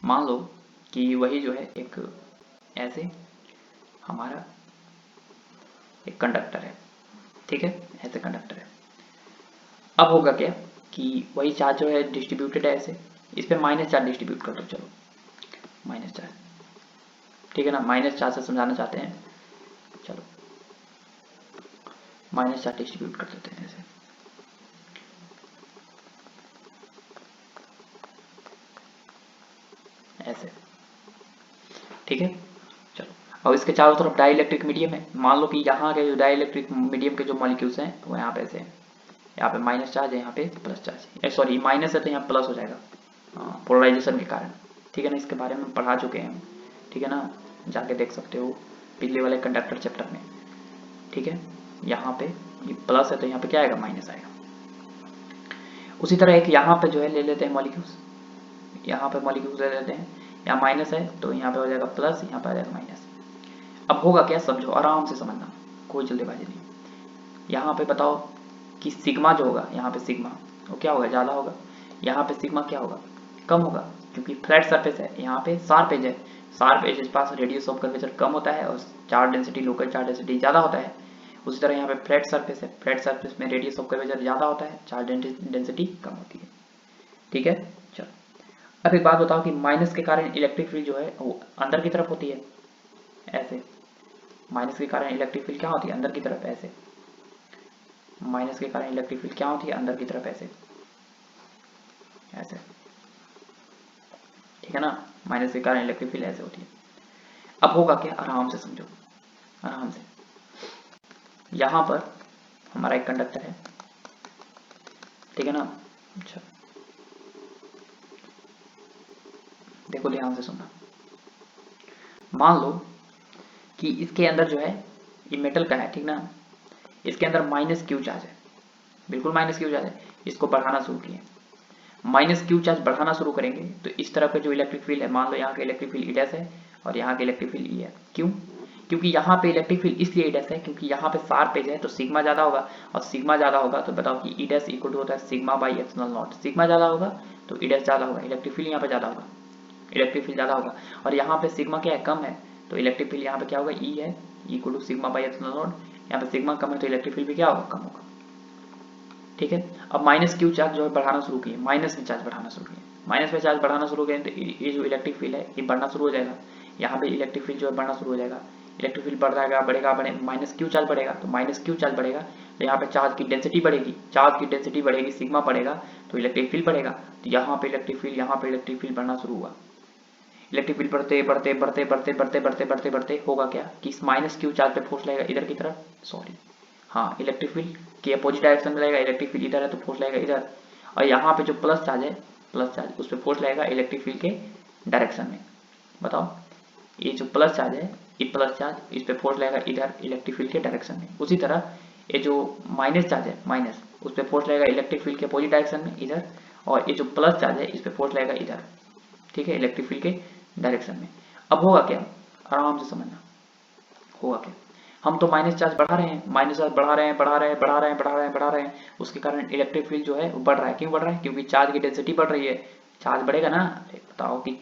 मान लो कि वही जो है एक ऐसे हमारा एक कंडक्टर है, ठीक है, ऐसे कंडक्टर है। अब होगा क्या कि वही चार्ज जो है डिस्ट्रीब्यूटेड है ऐसे, इस पे माइनस चार्ज डिस्ट्रीब्यूट कर दो। चलो माइनस चार्ज, ठीक है ना, माइनस चार्ज से समझाना चाहते हैं। चलो माइनस चार्ज डिस्ट्रीब्यूट कर देते हैं ऐसे, ऐसे, ठीक है। चलो अब इसके चारों तरफ डाई इलेक्ट्रिक मीडियम है। मान लो कि यहाँ के जो डाई इलेक्ट्रिक मीडियम के जो मॉलिक्यूल्स हैं वो यहाँ पे ऐसे हैं, यहाँ पे माइनस चार्ज है, यहाँ पे प्लस चार्ज है, सॉरी माइनस है तो यहाँ प्लस हो जाएगा पोलराइजेशन के कारण, ठीक है ना, इसके बारे में पढ़ा चुके हैं, ठीक है ना, जाके देख सकते हो पिछले वाले कंडक्टर चैप्टर में, ठीक है। यहाँ पे ये प्लस है तो यहाँ पे क्या आएगा, माइनस आएगा। उसी तरह एक यहाँ पे जो है ले लेते हैं मॉलिक्यूल्स, यहाँ पे मॉलिक्यूल्स ले लेते हैं, यहाँ माइनस है तो यहाँ पे हो जाएगा प्लस, यहाँ पे आ जाएगा माइनस। अब होगा क्या, समझो, आराम से समझना, कोई जल्दीबाजी नहीं। यहाँ पे बताओ कि सिग्मा जो होगा, यहाँ पे सिग्मा वो क्या होगा, ज़्यादा होगा, यहाँ पे सिग्मा क्या होगा, कम होगा, क्योंकि फ्लैट सरफेस है, यहाँ पे शार्प एज है, शार्प एज के पास रेडियस ऑफ कर्वेचर कम होता है और charge density, local charge density ज़्यादा होता है। उसी तरह यहाँ पे फ्लैट सरफेस है, फ्लैट सरफेस में रेडियस ऑफ कर्वेचर ज़्यादा होता है, चार्ज डेंसिटी कम होती है, ठीक है। चलो अब एक बात बताओ कि माइनस के कारण इलेक्ट्रिक फील्ड जो है वो अंदर की तरफ होती है, ऐसे, माइनस के कारण इलेक्ट्रिक फील्ड क्या होती है, अंदर की तरफ, ऐसे, माइनस के कारण इलेक्ट्रिक फील्ड क्या होती है, अंदर की तरफ, ऐसे ऐसे, ठीक है ना, माइनस के कारण इलेक्ट्रिक फील्ड ऐसे होती है। अब होगा क्या, आराम से समझो, आराम से। यहां पर हमारा एक कंडक्टर है, ठीक है ना। अच्छा देखो ध्यान से सुनना, मान लो कि इसके अंदर जो है ये मेटल का है, ठीक ना, इसके अंदर माइनस क्यू चार्ज है, बिल्कुल माइनस क्यू चार्ज है, इसको बढ़ाना शुरू किए, माइनस क्यू चार्ज बढ़ाना शुरू करेंगे तो इस तरफ का जो इलेक्ट्रिक फील्ड है, मान लो यहाँ का इलेक्ट्रिक फील्ड ई डैश है और यहाँ का इलेक्ट्रिक फील्ड ई है, क्यों, क्योंकि यहाँ पे इलेक्ट्रिक फील्ड इसलिए ई डैश है क्योंकि यहाँ पे शार्प एज है तो सिग्मा ज़्यादा होगा, और सिग्मा ज़्यादा होगा तो बताओ कि ई डैश इक्वल टू होता है sigma by epsilon not, sigma ज़्यादा होगा तो ई डैश ज़्यादा होगा, इलेक्ट्रिक फील्ड यहाँ पे ज़्यादा होगा, इलेक्ट्रिक फील्ड ज़्यादा होगा, और यहाँ पे सिग्मा क्या है, कम है, तो इलेक्ट्रिक फील्ड यहाँ पे क्या होगा, ई है equal to sigma by epsilon naught, यहाँ पे सिग्मा कम है तो इलेक्ट्रिक फील्ड भी क्या होगा, कम होगा, ठीक है। अब माइनस क्यू चार्ज जो है बढ़ाना शुरू किए, माइनस में चार्ज बढ़ाना शुरू किए, माइनस में चार्ज बढ़ाना शुरू किए तो ये जो इलेक्ट्रिक फील्ड है ये बढ़ना शुरू हो जाएगा, यहाँ पे इलेक्ट्रिक फील्ड जो है बढ़ना शुरू हो जाएगा, इलेक्ट्रिक फील्ड बढ़ जाएगा, बढ़ेगा, माइनस क्यू चार्ज बढ़ेगा, तो माइनस क्यू चार्ज बढ़ेगा तो यहाँ पे चार्ज की डेंसिटी बढ़ेगी, चार्ज की डेंसिटी बढ़ेगी, सिग्मा बढ़ेगा तो इलेक्ट्रिक फील्ड बढ़ेगा, तो यहाँ पे इलेक्ट्रिक फील्ड, यहाँ पे इलेक्ट्रिक फील्ड बढ़ना शुरू हुआ, इलेक्ट्रिक फील्ड बढ़ते बढ़ते बढ़ते बढ़ते बढ़ते बढ़ते बढ़ते बढ़ते होगा क्या कि इस माइनस क्यू चार्ज पे फोर्स लगेगा इधर की तरफ, सॉरी हाँ, इलेक्ट्रिक फील्ड के अपोजिट डायरेक्शन में लगेगा, इलेक्ट्रिक फील्ड इधर है तो फोर्स लगेगा इधर, और यहाँ पे जो प्लस चार्ज है, प्लस चार्ज उस पर फोर्स लगेगा इलेक्ट्रिक फील्ड के डायरेक्शन में। बताओ ये जो प्लस चार्ज है, ये प्लस चार्ज इस पर फोर्स लगेगा इधर इलेक्ट्रिक फील्ड के डायरेक्शन में। उसी तरह ये जो माइनस चार्ज है, माइनस उस पर फोर्स लगेगा इलेक्ट्रिक फील्ड के अपोजिट डायरेक्शन में इधर, और ये जो प्लस चार्ज है इस पर फोर्स लगेगा इधर, ठीक है, इलेक्ट्रिक फील्ड के डायरेक्शन में। अब होगा क्या, आराम से समझना, होगा क्या, हम तो माइनस चार्ज बढ़ा रहे हैं, माइनस चार्ज बढ़ा रहे हैं, बढ़ा रहे हैं, बढ़ा रहे हैं, बढ़ा रहे हैं, बढ़ा रहे हैं, उसके कारण इलेक्ट्रिक फील्ड जो है वो बढ़ रहा है, क्यों बढ़ रहा है, क्योंकि चार्ज की डेंसिटी बढ़ रही है, चार्ज बढ़ेगा ना, बताओ कि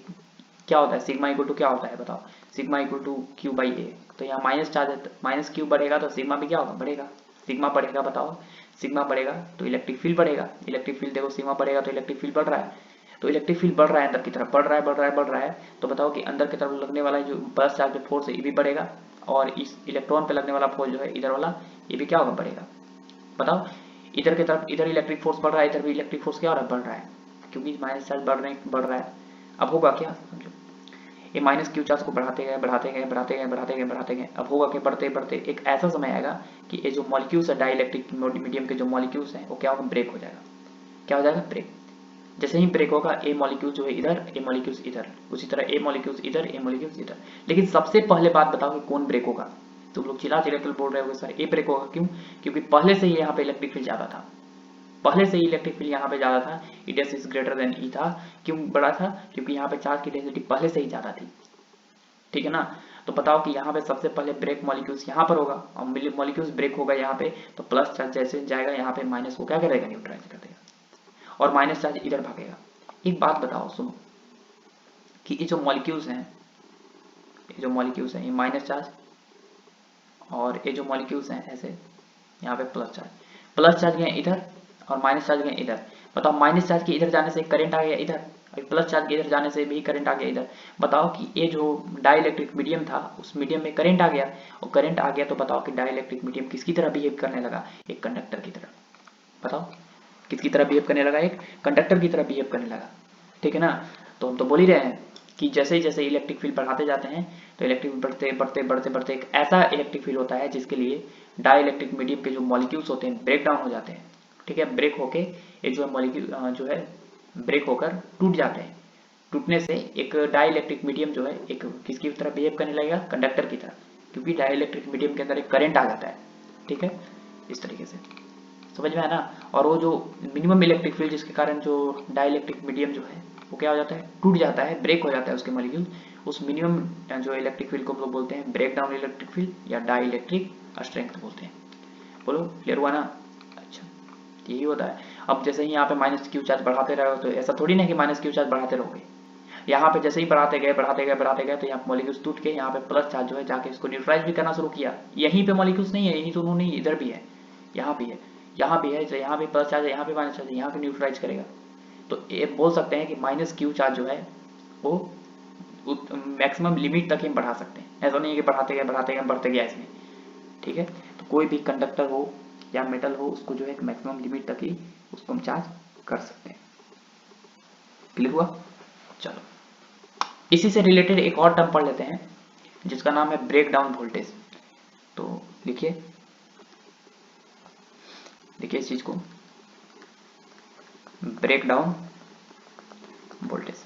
क्या होता है, सिग्मा इक्वल टू क्या होता है, बताओ, sigma equal to Q by A, तो यहाँ माइनस चार्ज है, माइनस क्यू बढ़ेगा तो सिग्मा भी क्या होगा, बढ़ेगा, सिग्मा बढ़ेगा, बताओ सिग्मा बढ़ेगा तो इलेक्ट्रिक फील्ड बढ़ेगा, इलेक्ट्रिक फील्ड देखो सिग्मा बढ़ेगा तो इलेक्ट्रिक फील्ड बढ़ रहा है, तो इलेक्ट्रिक फील्ड बढ़ रहा है अंदर की तरफ, बढ़ रहा है, बढ़ रहा है, बढ़ रहा है, तो बताओ कि अंदर की तरफ लगने वाला जो प्लस चार्ज फोर्स है ये भी बढ़ेगा, और इस इलेक्ट्रॉन पे लगने वाला फोर्स जो है इधर वाला ये भी क्या होगा, बढ़ेगा। बताओ इधर की तरफ, इधर इलेक्ट्रिक फोर्स बढ़ रहा है, इधर भी इलेक्ट्रिक फोर्स क्या हो रहा है, बढ़ रहा है, क्योंकि माइनस चार्ज बढ़ रहा है। अब होगा क्या, समझो, ये माइनस क्यू चार्ज को बढ़ाते गए, बढ़ाते गए, बढ़ाते गए, बढ़ाते गए, बढ़ाते गए, अब होगा कि बढ़ते बढ़ते एक ऐसा समय आएगा कि ये जो मॉलिक्यूल्स है डाई इलेक्ट्रिक मीडियम के जो मॉलिक्यूल्स हैं वो क्या होगा, ब्रेक हो जाएगा, क्या हो जाएगा, ब्रेक। जैसे ही ब्रेक होगा ए मॉलिक्यूल जो है इधर, ए मॉलिक्यूल्स इधर, उसी तरह ए मॉलिक्यूल्स इधर, ए मॉलिक्यूल्स इधर। लेकिन सबसे पहले बात बताओ कि कौन ब्रेक होगा, तुम लोग चिल्ला चिल्ला कर बोल रहे हो सर ए ब्रेक होगा, क्यों, क्योंकि पहले से ही यहाँ पे इलेक्ट्रिक फील्ड ज्यादा था, पहले से ही इलेक्ट्रिक फील्ड यहाँ पे ज्यादा था, E dash is greater than E था, क्यों बड़ा था, क्योंकि यहाँ पे चार्ज की डेंसिटी पहले से ही ज्यादा थी, ठीक है ना। तो बताओ कि यहाँ पे सबसे पहले ब्रेक मॉलिक्यूल्स यहाँ पर होगा, और मॉलिक्यूल्स ब्रेक होगा यहाँ पे, तो प्लस चार्ज जैसे जाएगा यहाँ पे माइनस को क्या करेगा, न्यूट्रलाइज कर देगा, और माइनस चार्ज इधर भागेगा। एक बात बताओ सुनो कि ये जो मॉलिक्यूल्स हैं, ये जो मॉलिक्यूल्स हैं ये माइनस चार्ज, और ये जो मॉलिक्यूल्स हैं ऐसे, यहाँ पे प्लस चार्ज गए इधर और माइनस चार्ज गए इधर। बताओ माइनस चार्ज के इधर जाने से करंट आ गया इधर, और प्लस चार्ज के इधर जाने से भी करंट आ गया इधर। बताओ कि ये जो डाइलेक्ट्रिक मीडियम था उस मीडियम में करंट आ गया, और करंट आ गया तो बताओ कि डाइलेक्ट्रिक मीडियम किसकी तरह बिहेव करने लगा, एक कंडक्टर की तरह। बताओ किसकी तरह बिहेव करने लगा, एक कंडक्टर की तरह बिहेव करने लगा, ठीक है ना। तो हम तो बोल ही रहे हैं कि जैसे जैसे इलेक्ट्रिक फील्ड बढ़ाते जाते हैं तो इलेक्ट्रिक बढ़ते बढ़ते बढ़ते बढ़ते एक ऐसा इलेक्ट्रिक फील्ड होता है जिसके लिए डाई इलेक्ट्रिक मीडियम के जो मॉलिक्यूल्स होते हैं ब्रेक डाउन हो जाते हैं, ठीक है, ब्रेक होके ये जो है मॉलिक्यूल जो है ब्रेक होकर टूट जाते हैं, टूटने से एक डाइलेक्ट्रिक मीडियम जो है एक किसकी तरह बिहेव करने लगेगा, कंडक्टर की तरह, क्योंकि डाइलेक्ट्रिक मीडियम के अंदर एक करंट आ जाता है। ठीक है, इस तरीके से समझ में आया ना। और वो जो मिनिमम इलेक्ट्रिक फील्ड जिसके कारण जो डाइलेक्ट्रिक मीडियम जो है वो क्या हो जाता है, टूट जाता है, ब्रेक हो जाता है उसके मॉलिक्यूल, उस मिनिमम जो इलेक्ट्रिक फील्ड को हम लोग बोलते हैं ब्रेक डाउन इलेक्ट्रिक फील्ड या डाइलेक्ट्रिक स्ट्रेंथ बोलते हैं। बोलो क्लियर हुआ ना। अच्छा, यही होता है। अब जैसे ही यहाँ पे माइनस क्यू चार्ज बढ़ाते रहो तो ऐसा थोड़ी ना कि माइनस क्यू चार्ज बढ़ाते रहोगे, यहाँ पे जैसे ही बढ़ाते गए तो यहाँ मॉलिक्यूल्स टूट के यहाँ पे प्लस चार्ज जो है जाके इसको न्यूट्रलाइज भी करना शुरू किया। यहीं पे मॉलिक्यूल्स नहीं है, यहीं तो नहीं, इधर भी है, यहाँ भी है, यहाँ भी है, यहाँ भी प्लस चार्ज है, यहाँ भी माइनस चार्ज है, यहाँ पे न्यूट्रलाइज करेगा। तो ये बोल सकते हैं कि माइनस क्यू चार्ज जो है वो मैक्सिमम लिमिट तक ही हम बढ़ा सकते हैं, ऐसा नहीं है कि बढ़ाते गए बढ़ते गया इसमें। ठीक है, तो कोई भी कंडक्टर हो या मेटल हो उसको जो है मैक्सिमम लिमिट तक ही उसको हम चार्ज कर सकते हैं। क्लियर हुआ। चलो इसी से रिलेटेड एक और टर्म पढ़ लेते हैं जिसका नाम है ब्रेक डाउन वोल्टेज। तो लिखिए इस चीज को, breakdown voltage.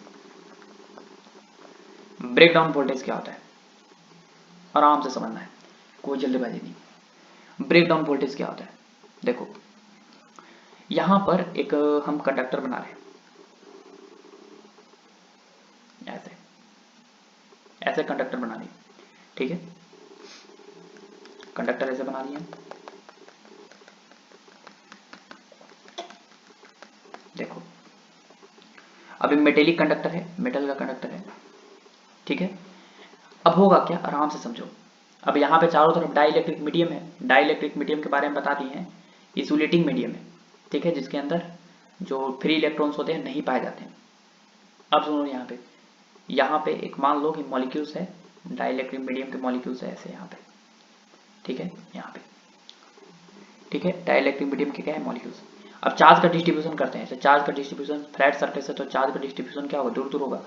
Breakdown voltage क्या होता है, आराम से समझना है, कोई जल्दबाजी नहीं। ब्रेक डाउन वोल्टेज क्या होता है, देखो यहां पर एक हम कंडक्टर बना रहे हैं, ऐसे कंडक्टर बना लिए। ठीक है, कंडक्टर ऐसे बना लिए। देखो अभी मेटेलिक कंडक्टर है, मेटल का कंडक्टर है। ठीक है, अब होगा क्या, आराम से समझो। अब यहाँ पे चारों तरफ डाइलेक्ट्रिक मीडियम है, डाइलेक्ट्रिक मीडियम के बारे में बता दिए हैं, इंसुलेटिंग मीडियम है। ठीक है, जिसके अंदर जो फ्री इलेक्ट्रॉन्स होते हैं नहीं पाए जाते हैं। अब सुनो यहाँ पे एक मान लो कि मॉलिक्यूल्स है, डाइलेक्ट्रिक मीडियम के मॉलिक्यूल्स है ऐसे यहाँ पे। ठीक है, यहाँ पे ठीक है, डाइलेक्ट्रिक मीडियम के क्या है, मॉलिक्यूल्स। अब चार्ज का डिस्ट्रीब्यूशन करते हैं, चार्ज का डिस्ट्रीब्यूशन फ्लैट सरफेस है तो चार्ज का डिस्ट्रीब्यूशन क्या होगा, दूर दूर होगा।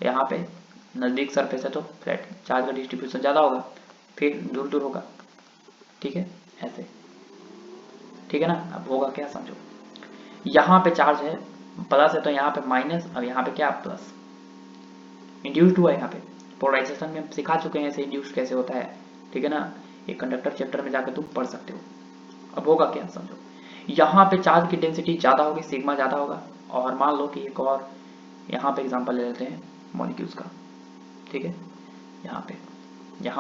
यहाँ पे नजदीक सरफेस है तो फ्लैट चार्ज का डिस्ट्रीब्यूशन ज्यादा होगा, फिर दूर दूर होगा। ठीक है, ऐसे। ठीक है ना, अब होगा क्या समझो, यहाँ पे चार्ज है प्लस है तो यहाँ पे माइनस, अब यहाँ पे क्या प्लस, इंड्यूस्ड हुआ है। यहाँ पे पोलराइजेशन में हम सिखा चुके हैं ऐसे इंड्यूस्ड कैसे होता है। ठीक है ना, एक कंडक्टर चैप्टर में जाकर तुम पढ़ सकते हो। अब होगा क्या समझो, यहाँ पे चार्ज की डेंसिटी ज्यादा होगी, सिग्मा ज्यादा होगा। और मान लो कि एक और यहाँ पे एग्जांपल ले लेते हैं मॉलिक्यूल्स का। ठीक है, यहाँ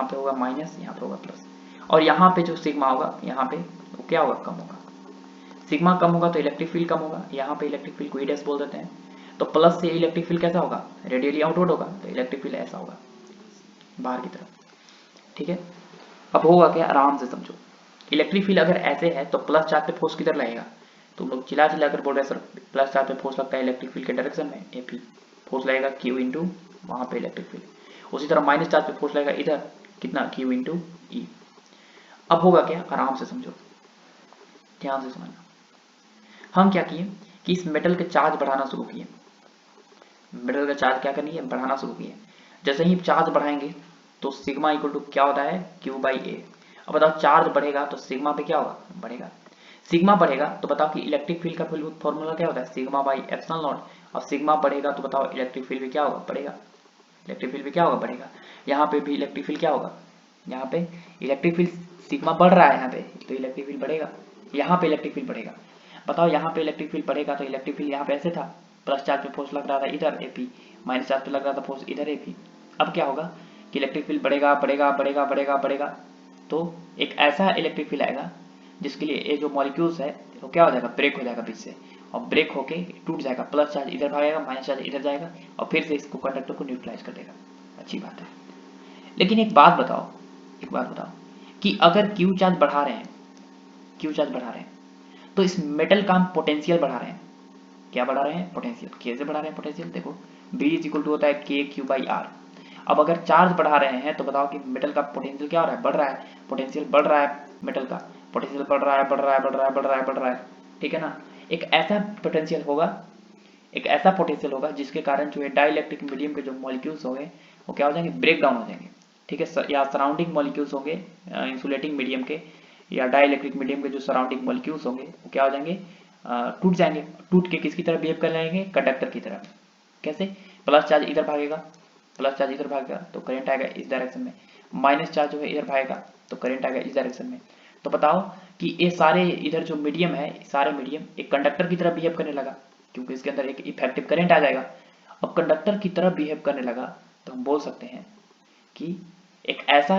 पे होगा माइनस, यहाँ पे होगा प्लस, और यहाँ पे जो सिग्मा होगा यहाँ पे वो क्या होगा, कम होगा। सिग्मा कम होगा तो इलेक्ट्रिक फील्ड कम होगा, यहाँ पे इलेक्ट्रिक फील्ड को ई डैश बोल देते हैं। तो प्लस से इलेक्ट्रिक फील्ड कैसा होगा, रेडियली आउटवर्ड होगा, तो इलेक्ट्रिक फील्ड ऐसा होगा बाहर की तरफ। ठीक है, अब होगा क्या, आराम से समझो। इलेक्ट्रिक फील्ड अगर ऐसे है तो प्लस चार्ज पे फोर्स किधर लगेगा, तुम लोग चिल्ला कर बोल रहे सर प्लस चार्ज पे फोर्स लगता है इलेक्ट्रिक फील्ड के डायरेक्शन में, एपी फोर्स लगेगा क्यू इंटू वहां पे इलेक्ट्रिक फील्ड। उसी तरह माइनस चार्ज पे फोर्स लगेगा इधर, कितना, क्यू इंटू ई। अब होगा क्या, आराम से समझो, ध्यान से समझना। हम क्या किए कि इस मेटल के चार्ज बढ़ाना शुरू किए, मेटल का चार्ज क्या करनी है, बढ़ाना शुरू किए। जैसे ही चार्ज बढ़ाएंगे तो सिग्मा इक्वल टू क्या होता है, क्यू बाई ए। अब बताओ चार्ज बढ़ेगा तो सिग्मा पे क्या होगा, बढ़ेगा। सिग्मा बढ़ेगा तो बताओ कि इलेक्ट्रिक फील्ड का फॉर्मूला क्या होता है, सिग्मा बाई एप्सिलॉन नॉट। और सिग्मा बढ़ेगा तो बताओ इलेक्ट्रिक फील्ड भी क्या होगा, बढ़ेगा। इलेक्ट्रिक फील्ड भी क्या होगा, बढ़ेगा। यहाँ पे भी इलेक्ट्रिक फील्ड क्या होगा, यहाँ पे इलेक्ट्रिक फील्ड सिग्मा बढ़ रहा है यहाँ पे, तो इलेक्ट्रिक फील्ड बढ़ेगा। यहाँ पे इलेक्ट्रिक फील्ड बढ़ेगा। बताओ यहाँ पे इलेक्ट्रिक फील्ड बढ़ेगा तो इलेक्ट्रिक फील्ड यहाँ पे ऐसे था, प्लस चार्ज पे फोर्स लग रहा था इधर एपी, माइनस चार्ज पे लग रहा था फोर्स इधर एपी। अब क्या होगा कि इलेक्ट्रिक फील्ड बढ़ेगा बढ़ेगा बढ़ेगा बढ़ेगा बढ़ेगा, तो एक ऐसा इलेक्ट्रिक फील्ड आएगा जिसके लिए ये जो मॉलिक्यूल्स है वो क्या हो जाएगा, ब्रेक हो जाएगा बीच से, और ब्रेक होके टूट जाएगा, प्लस चार्ज इधर भागेगा, माइनस चार्ज इधर जाएगा, और फिर से इसको कंडक्टर को न्यूट्रलाइज कर देगा। अच्छी बात है, लेकिन एक बात बताओ कि अगर क्यू चार्ज बढ़ा रहे हैं, तो इस मेटल का हम पोटेंशियल बढ़ा रहे हैं। क्या बढ़ा रहे हैं, पोटेंशियल। कैसे बढ़ा रहे हैं पोटेंशियल, देखो B इज इक्वल टू होता है के क्यू बाई आर। अब अगर चार्ज बढ़ा रहे हैं तो बताओ कि मेटल का पोटेंशियल क्या हो रहा है, बढ़ रहा है, पोटेंशियल बढ़ रहा है, मेटल का पोटेंशियल बढ़ रहा है, बढ़ रहा है, बढ़ रहा है, बढ़ रहा है, बढ़ रहा है। ठीक है ना, एक ऐसा पोटेंशियल होगा जिसके कारण जो है डाइलेक्ट्रिक मीडियम के जो मॉलिक्यूल्स होंगे वो क्या हो जाएंगे, ब्रेक डाउन हो जाएंगे। ठीक है, या सराउंडिंग मॉलिक्यूल्स होंगे इंसुलेटिंग मीडियम के या डाइलेक्ट्रिक मीडियम के जो सराउंडिंग मॉलिक्यूल्स होंगे वो क्या हो जाएंगे, टूट जाएंगे। टूट के किसकी तरह बिहेव कर जाएंगे, कंडक्टर की तरह। कैसे, प्लस चार्ज इधर भागेगा, प्लस चार्ज इधर भागेगा तो करंट आएगा इस डायरेक्शन में, माइनस चार्ज जो है इधर भागेगा तो करंट आएगा इस डायरेक्शन में। तो बताओ कि ये सारे इधर जो मीडियम है, सारे मीडियम एक कंडक्टर की तरह बिहेव करने लगा, क्योंकि इसके अंदर एक इफेक्टिव करंट आ जाएगा। अब कंडक्टर की तरह बिहेव करने लगा तो हम बोल सकते हैं कि एक ऐसा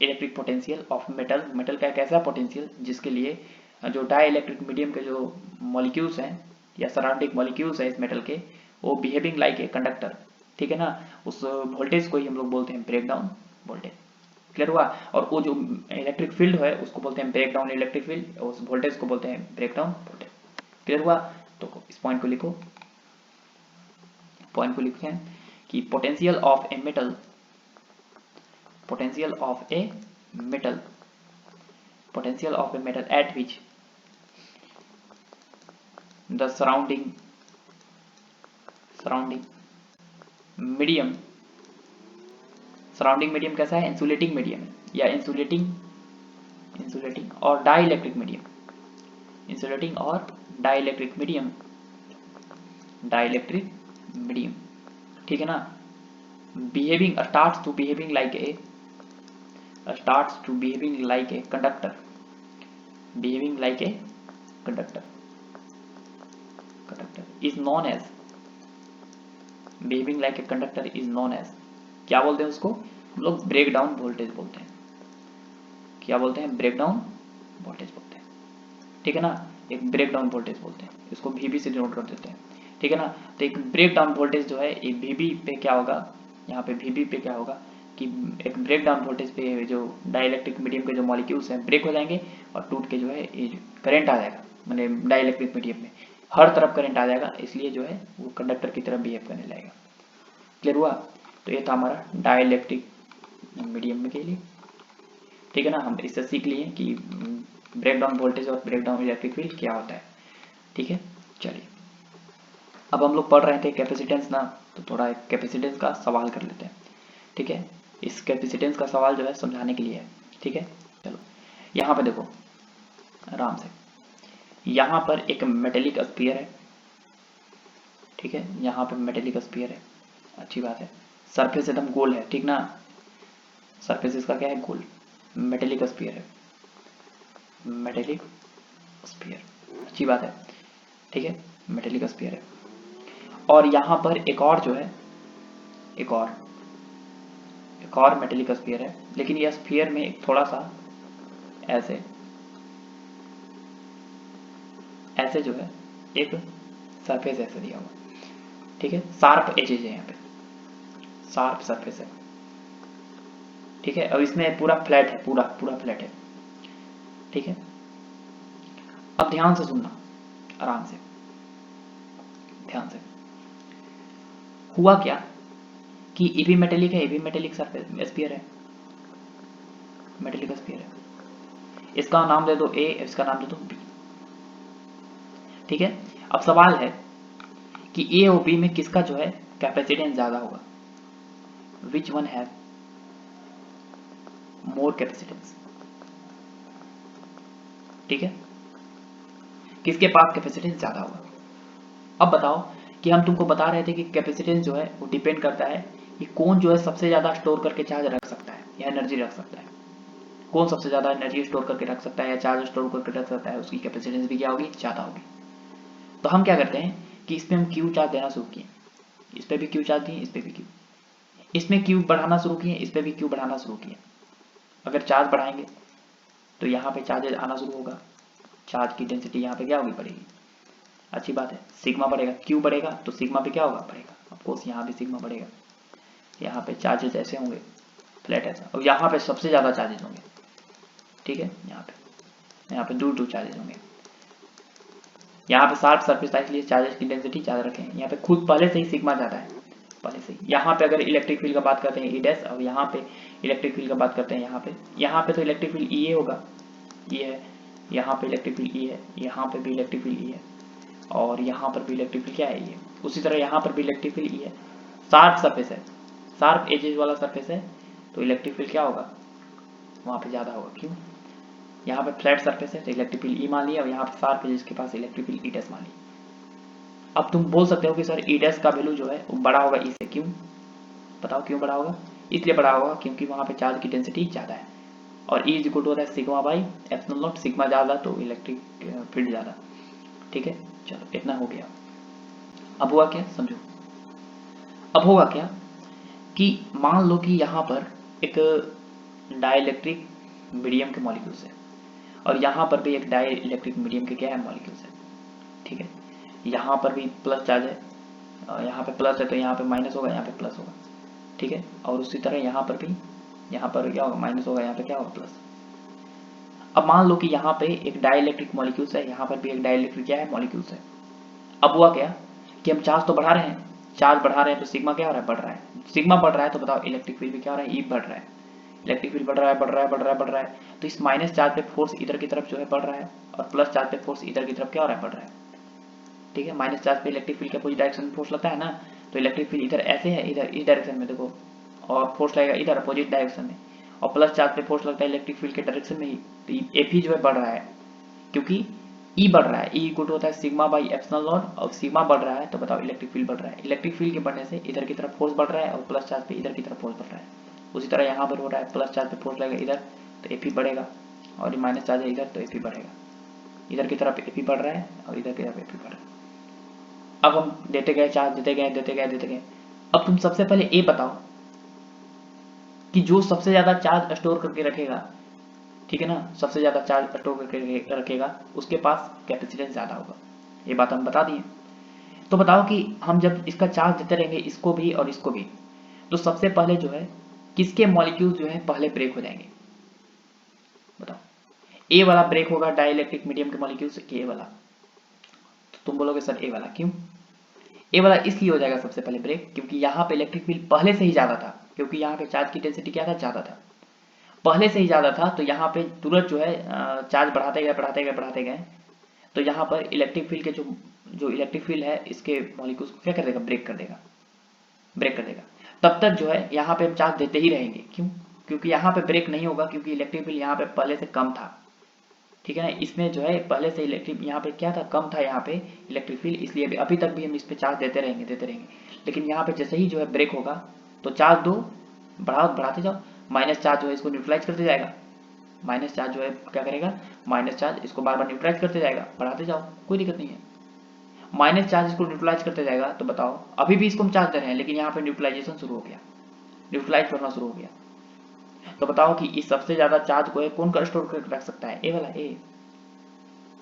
electric potential of metal, metal का एक ऐसा पोटेंशियल जिसके लिए जो डाई इलेक्ट्रिक मीडियम के जो मॉलिक्यूल्स हैं या सराउंडिंग मॉलिक्यूल्स हैं इस मेटल के, वो बिहेविंग लाइक ए कंडक्टर, ठीक है ना। उस वोल्टेज को ही हम लोग बोलते हैं ब्रेक डाउन वोल्टेज। क्लियर हुआ। और वो जो इलेक्ट्रिक फील्ड है उसको बोलते हैं ब्रेक डाउन इलेक्ट्रिक फील्ड, और उस वोल्टेज को बोलते हैं ब्रेक डाउन वोल्टेज। क्लियर हुआ। तो इस पॉइंट को लिखो, पॉइंट को लिखते हैं कि potential of a metal, potential of a metal, potential of a metal at which the surrounding medium, surrounding medium कैसा है, इंसुलेटिंग मीडियम या इंसुलेटिंग और डाइलेक्ट्रिक मीडियम, इंसुलेटिंग और डाइलेक्ट्रिक मीडियम, डाइलेक्ट्रिक मीडियम, ठीक है ना। Behaving starts to behaving like a, starts to behaving like a conductor, behaving like a conductor, conductor is known as, behaving like a conductor is known as, क्या बोलते हैं उसको हम लोग, break down voltage बोलते हैं। क्या बोलते हैं, ब्रेक डाउन वोल्टेज बोलते हैं, ठीक है ना। एक ब्रेक डाउन वोल्टेज बोलते हैं, इसको VB से डिनोट कर देते हैं, ठीक है ना। तो एक ब्रेक डाउन वोल्टेज जो है एक VB पे क्या होगा, यहाँ पे VB पे क्या होगा कि एक ब्रेक डाउन वोल्टेज पे जो डाइलेक्ट्रिक मीडियम के जो मॉलिक्यूल्स हैं ब्रेक हो जाएंगे और टूट के जो है ये करंट आ जाएगा, मैंने डाइलेक्ट्रिक मीडियम में हर तरफ करंट आ जाएगा, इसलिए जो है वो कंडक्टर की तरह बिहेव करने लगेगा। क्लियर हुआ। तो ये था हमारा डाइलेक्ट्रिक मीडियम के लिए, ठीक है ना। हम इससे सीख लिए कि ब्रेक डाउन वोल्टेज और ब्रेक डाउन इलेक्ट्रिक फील्ड क्या होता है, ठीक है। चलिए अब हम लोग पढ़ रहे थे कैपेसिटेंस ना, तो थोड़ा एक कैपेसिटेंस का सवाल कर लेते हैं, ठीक है। इस कैपेसिटेंस का सवाल जो है समझाने के लिए है, ठीक है। चलो यहाँ पे देखो आराम से, यहाँ पर एक मेटेलिक स्फीयर है, ठीक है। यहाँ पे मेटेलिक स्फीयर है, अच्छी बात है। सरफेस एकदम गोल है, ठीक ना, सरफेस इसका क्या है, गोल, मेटेलिक स्फीयर है, मेटेलिक स्फीयर, अच्छी बात है, ठीक है, मेटेलिक स्फीयर है। और यहाँ पर एक और जो है, एक और मेटेलिक स्फीयर है, लेकिन यह स्फीयर में एक थोड़ा सा ऐसे जो है एक सरफेस ऐसे दिया हुआ, ठीक है, शार्प एजेज है यहाँ पे, शार्प सरफेस है, ठीक है। अब इसमें पूरा फ्लैट है, पूरा फ्लैट है, ठीक है। अब ध्यान से सुनना, आराम से, ध्यान से। हुआ क्या कि ये भी मेटेलिक है, ये भी मेटेलिक सरफेस स्फीयर है, मेटेलिक स्फीयर है। इसका नाम दे दो A, इसका नाम दे दो B, ठीक है। अब सवाल है कि A और B में किसका जो है कैपेसिटेंस ज्यादा होगा, which one have more capacitance, ठीक है, किसके पास कैपेसिटेंस ज्यादा होगा। अब बताओ कि हम तुमको बता रहे थे कि कैपेसिटेंस जो है वो डिपेंड करता है कि कौन जो है सबसे ज्यादा स्टोर करके चार्ज रख सकता है या एनर्जी रख सकता है, कौन सबसे ज्यादा एनर्जी स्टोर करके रख सकता है या चार्ज स्टोर करके रख सकता है, उसकी कैपेसिटेंस भी क्या होगी, ज्यादा होगी। तो हम क्या करते हैं कि इसमें हम क्यू चार्ज देना शुरू किए, इस पर भी क्यू चार्ज दिए, इस पर भी क्यू, इसमें क्यू बढ़ाना शुरू किए, इस पर भी क्यू बढ़ाना शुरू किए। अगर चार्ज बढ़ाएंगे तो यहाँ पे चार्ज आना शुरू होगा, चार्ज की डेंसिटी यहाँ पे क्या होगी, बढ़ेगी, अच्छी बात है। सिग्मा बढ़ेगा, क्यू बढ़ेगा तो सिग्मा पे क्या होगा, बढ़ेगा, ऑफकोर्स यहाँ भी सिग्मा बढ़ेगा। यहाँ पे चार्जेस ऐसे होंगे फ्लैट ऐसा, और यहाँ पे सबसे ज्यादा चार्जेस होंगे, ठीक है। यहाँ पे दूर चार्जेस होंगे, यहाँ पे शार्प सरफेस था इसलिए चार्जेस की डेंसिटी ज्यादा रखें। यहाँ पे खुद पहले से ही सिग्मा ज्यादा है, पहले से। यहाँ पे अगर इलेक्ट्रिक फील्ड का बात करते हैं ई डैश, और यहाँ पे इलेक्ट्रिक फील्ड का बात करते हैं यहाँ पे तो इलेक्ट्रिक फील्ड ई होगा, ये है, यहाँ पे इलेक्ट्रिक फील्ड ई है, यहाँ पे भी इलेक्ट्रिक फील्ड ई है, और यहाँ पर भी इलेक्ट्रिक फील्ड क्या है, ये। उसी तरह यहाँ पर भी इलेक्ट्रिक फील्ड ई है, शार्प सरफेस है, शार्प एजेस वाला सरफेस है, तो इलेक्ट्रिक फील्ड क्या होगा, वहाँ पे ज्यादा होगा। क्यों, यहाँ पे फ्लैट सरफेस है तो इलेक्ट्रिक फील्ड ई मान लिया, और यहाँ पे शार्प एजेस के पास इलेक्ट्रिक फील्ड ई डैश मान लिया, अब तुम बोल सकते हो कि सर ई डैश का वैल्यू जो है वो बड़ा होगा ई से, क्यों? बताओ क्यों बड़ा होगा? इसलिए बड़ा होगा क्योंकि वहाँ पे चार्ज की डेंसिटी ज़्यादा है, और ई इज इक्वल टू होता है sigma by epsilon not, sigma ज़्यादा तो इलेक्ट्रिक फील्ड ज़्यादा। ठीक है, चलो इतना हो गया। अब हुआ क्या समझो, अब होगा क्या कि मान लो कि यहाँ पर एक डाइलेक्ट्रिक मीडियम के मॉलिक्यूल्स है, और यहाँ पर भी एक डाइलेक्ट्रिक मीडियम के क्या है मॉलिक्यूल्स है। ठीक है, यहाँ पर भी प्लस चार्ज है, यहाँ पे प्लस है तो यहाँ पे माइनस होगा, यहाँ पे प्लस होगा। ठीक है, और उसी तरह यहाँ पर भी, यहाँ पर क्या होगा माइनस होगा, यहाँ पे क्या होगा प्लस। अब मान लो कि यहाँ पे एक डाइलेक्ट्रिक मॉलिक्यूल्स है, यहाँ पर भी एक डाइलेक्ट्रिक क्या है मॉलिक्यूल्स है। अब हुआ क्या कि हम चार्ज तो बढ़ा रहे हैं, चार्ज बढ़ा रहे हैं तो सिग्मा क्या हो रहा है, बढ़ रहा है। सिग्मा बढ़ रहा है तो बताओ इलेक्ट्रिक फील्ड भी क्या हो रहा है, ई बढ़ रहा है। इलेक्ट्रिक फील्ड बढ़ रहा है, बढ़ रहा है, बढ़ रहा है, बढ़ रहा है, तो इस माइनस चार्ज पे फोर्स इधर की तरफ जो है बढ़ रहा है, और प्लस चार्ज पे फोर्स इधर की तरफ क्या हो रहा है, बढ़ रहा है। ठीक है, माइनस चार्ज पे इलेक्ट्रिक फील्ड के अपोजिट डायरेक्शन में फोर्स लगता है ना, तो इलेक्ट्रिक फील्ड इधर ऐसे है, इधर इस डायरेक्शन में देखो, और फोर्स लगेगा इधर अपोजिट डायरेक्शन में, और प्लस चार्ज पे फोर्स लगता है इलेक्ट्रिक फील्ड के डायरेक्शन में ही, तो एफ ही जो है बढ़ रहा है, क्योंकि ई बढ़ रहा है। ई इक्वल होता है सिग्मा बाई एप्सिलॉन नॉट, और सिग्मा बढ़ रहा है तो बताओ इलेक्ट्रिक फील्ड बढ़ रहा है। इलेक्ट्रिक फील्ड के बढ़ने से इधर की तरफ फोर्स बढ़ रहा है, और प्लस चार्ज पे इधर की तरफ फोर्स बढ़ रहा है। उसी तरह यहाँ पर हो रहा है, प्लस चार्ज पे फोर्स लगेगा इधर तो एफ ही बढ़ेगा, और माइनस चार्ज है इधर तो एफ ही बढ़ेगा। इधर की तरफ एफ ही बढ़ रहा है, और इधर की तरफ एफ ही बढ़ रहा है। अब हम देते गए चार्ज, देते गए देते गए देते गए। अब तुम सबसे पहले ये बताओ कि जो सबसे ज्यादा चार्ज स्टोर करके रखेगा, ठीक है ना, सबसे ज्यादा चार्ज स्टोर करके रखेगा उसके पास कैपेसिटेंस ज्यादा होगा। ये बात हम बता दिए। तो बताओ कि हम जब इसका चार्ज देते रहेंगे, इसको भी और इसको भी, तो सबसे पहले जो है किसके मॉलिक्यूल जो है पहले ब्रेक हो जाएंगे, बताओ। ए वाला ब्रेक होगा डाइलेक्ट्रिक मीडियम के मॉलिक्यूल से, ए वाला। तो तुम बोलोगे सर ए वाला क्यों? ए वाला इसलिए हो जाएगा सबसे पहले ब्रेक क्योंकि यहाँ पे इलेक्ट्रिक फील्ड पहले से ही ज्यादा था, क्योंकि यहाँ पे चार्ज की डेंसिटी क्या था, ज्यादा था, पहले से ही ज्यादा था। तो यहाँ पे तुरंत जो है चार्ज बढ़ाते गए बढ़ाते गए बढ़ाते गए, तो यहाँ पर इलेक्ट्रिक फील्ड के जो जो इलेक्ट्रिक फील्ड है इसके मॉलिक्यूल्स को क्या कर देगा, ब्रेक कर देगा, ब्रेक कर देगा। तब तक जो है यहाँ पे हम चार्ज देते ही रहेंगे, क्यों? क्योंकि यहाँ पे ब्रेक नहीं होगा, क्योंकि इलेक्ट्रिक फील्ड यहाँ पे पहले से कम था। ठीक है ना, इसमें जो है पहले से इलेक्ट्रिक यहाँ पे क्या था, कम था यहाँ पे इलेक्ट्रिक फील्ड, इसलिए अभी तक भी हम इस पे चार्ज देते रहेंगे देते रहेंगे। लेकिन यहाँ पे जैसे ही जो है ब्रेक होगा तो चार्ज दो, बढ़ाओ बढ़ाते जाओ, माइनस चार्ज जो है इसको न्यूट्रलाइज करते जाएगा। माइनस चार्ज जो है क्या करेगा, माइनस चार्ज इसको बार बार न्यूट्रलाइज करते जाएगा, बढ़ाते जाओ, कोई दिक्कत नहीं है। माइनस चार्ज इसको न्यूट्रलाइज करते जाएगा, तो बताओ अभी भी इसको हम चार्ज दे रहे हैं, लेकिन यहाँ पे न्यूट्रलाइजेशन शुरू हो गया, न्यूट्रलाइज करना शुरू हो गया। तो बताओ कि इस सबसे ज्यादा चार्ज को कौन कर स्टोर कर रख सकता है, ए वाला, ए,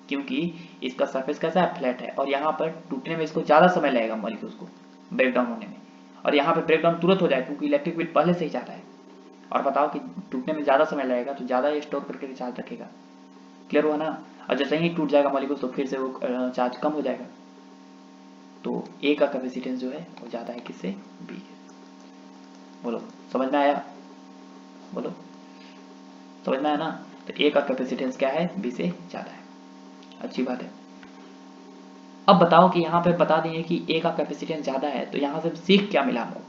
क्योंकि इसका सरफेस कैसा है, फ्लैट है, और यहाँ पर टूटने में इसको ज्यादा समय लगेगा मॉलिक्यूल्स को ब्रेक डाउन होने में, और यहाँ पे ब्रेक डाउन तुरंत हो जाए क्योंकि इलेक्ट्रिक फील्ड पहले से ही ज्यादा है। और बताओ कि टूटने में ज्यादा समय लगेगा तो ज्यादा ये स्टोर करके चार्ज रखेगा। क्लियर हुआ ना? और जैसे ही टूट जाएगा मॉलिक्यूल तो फिर से वो चार्ज कम हो जाएगा। तो ए का कैपेसिटेंस जो है वो ज्यादा है किससे, बी के। बोलो समझ में आया? बोलो समझ में आया ना? तो ए का कैपेसिटेंस क्या है, बी से ज्यादा है। अच्छी बात है। अब बताओ कि यहाँ पे बता दिए कि ए का कैपेसिटेंस ज्यादा है, तो यहाँ से सीख क्या मिला हमको,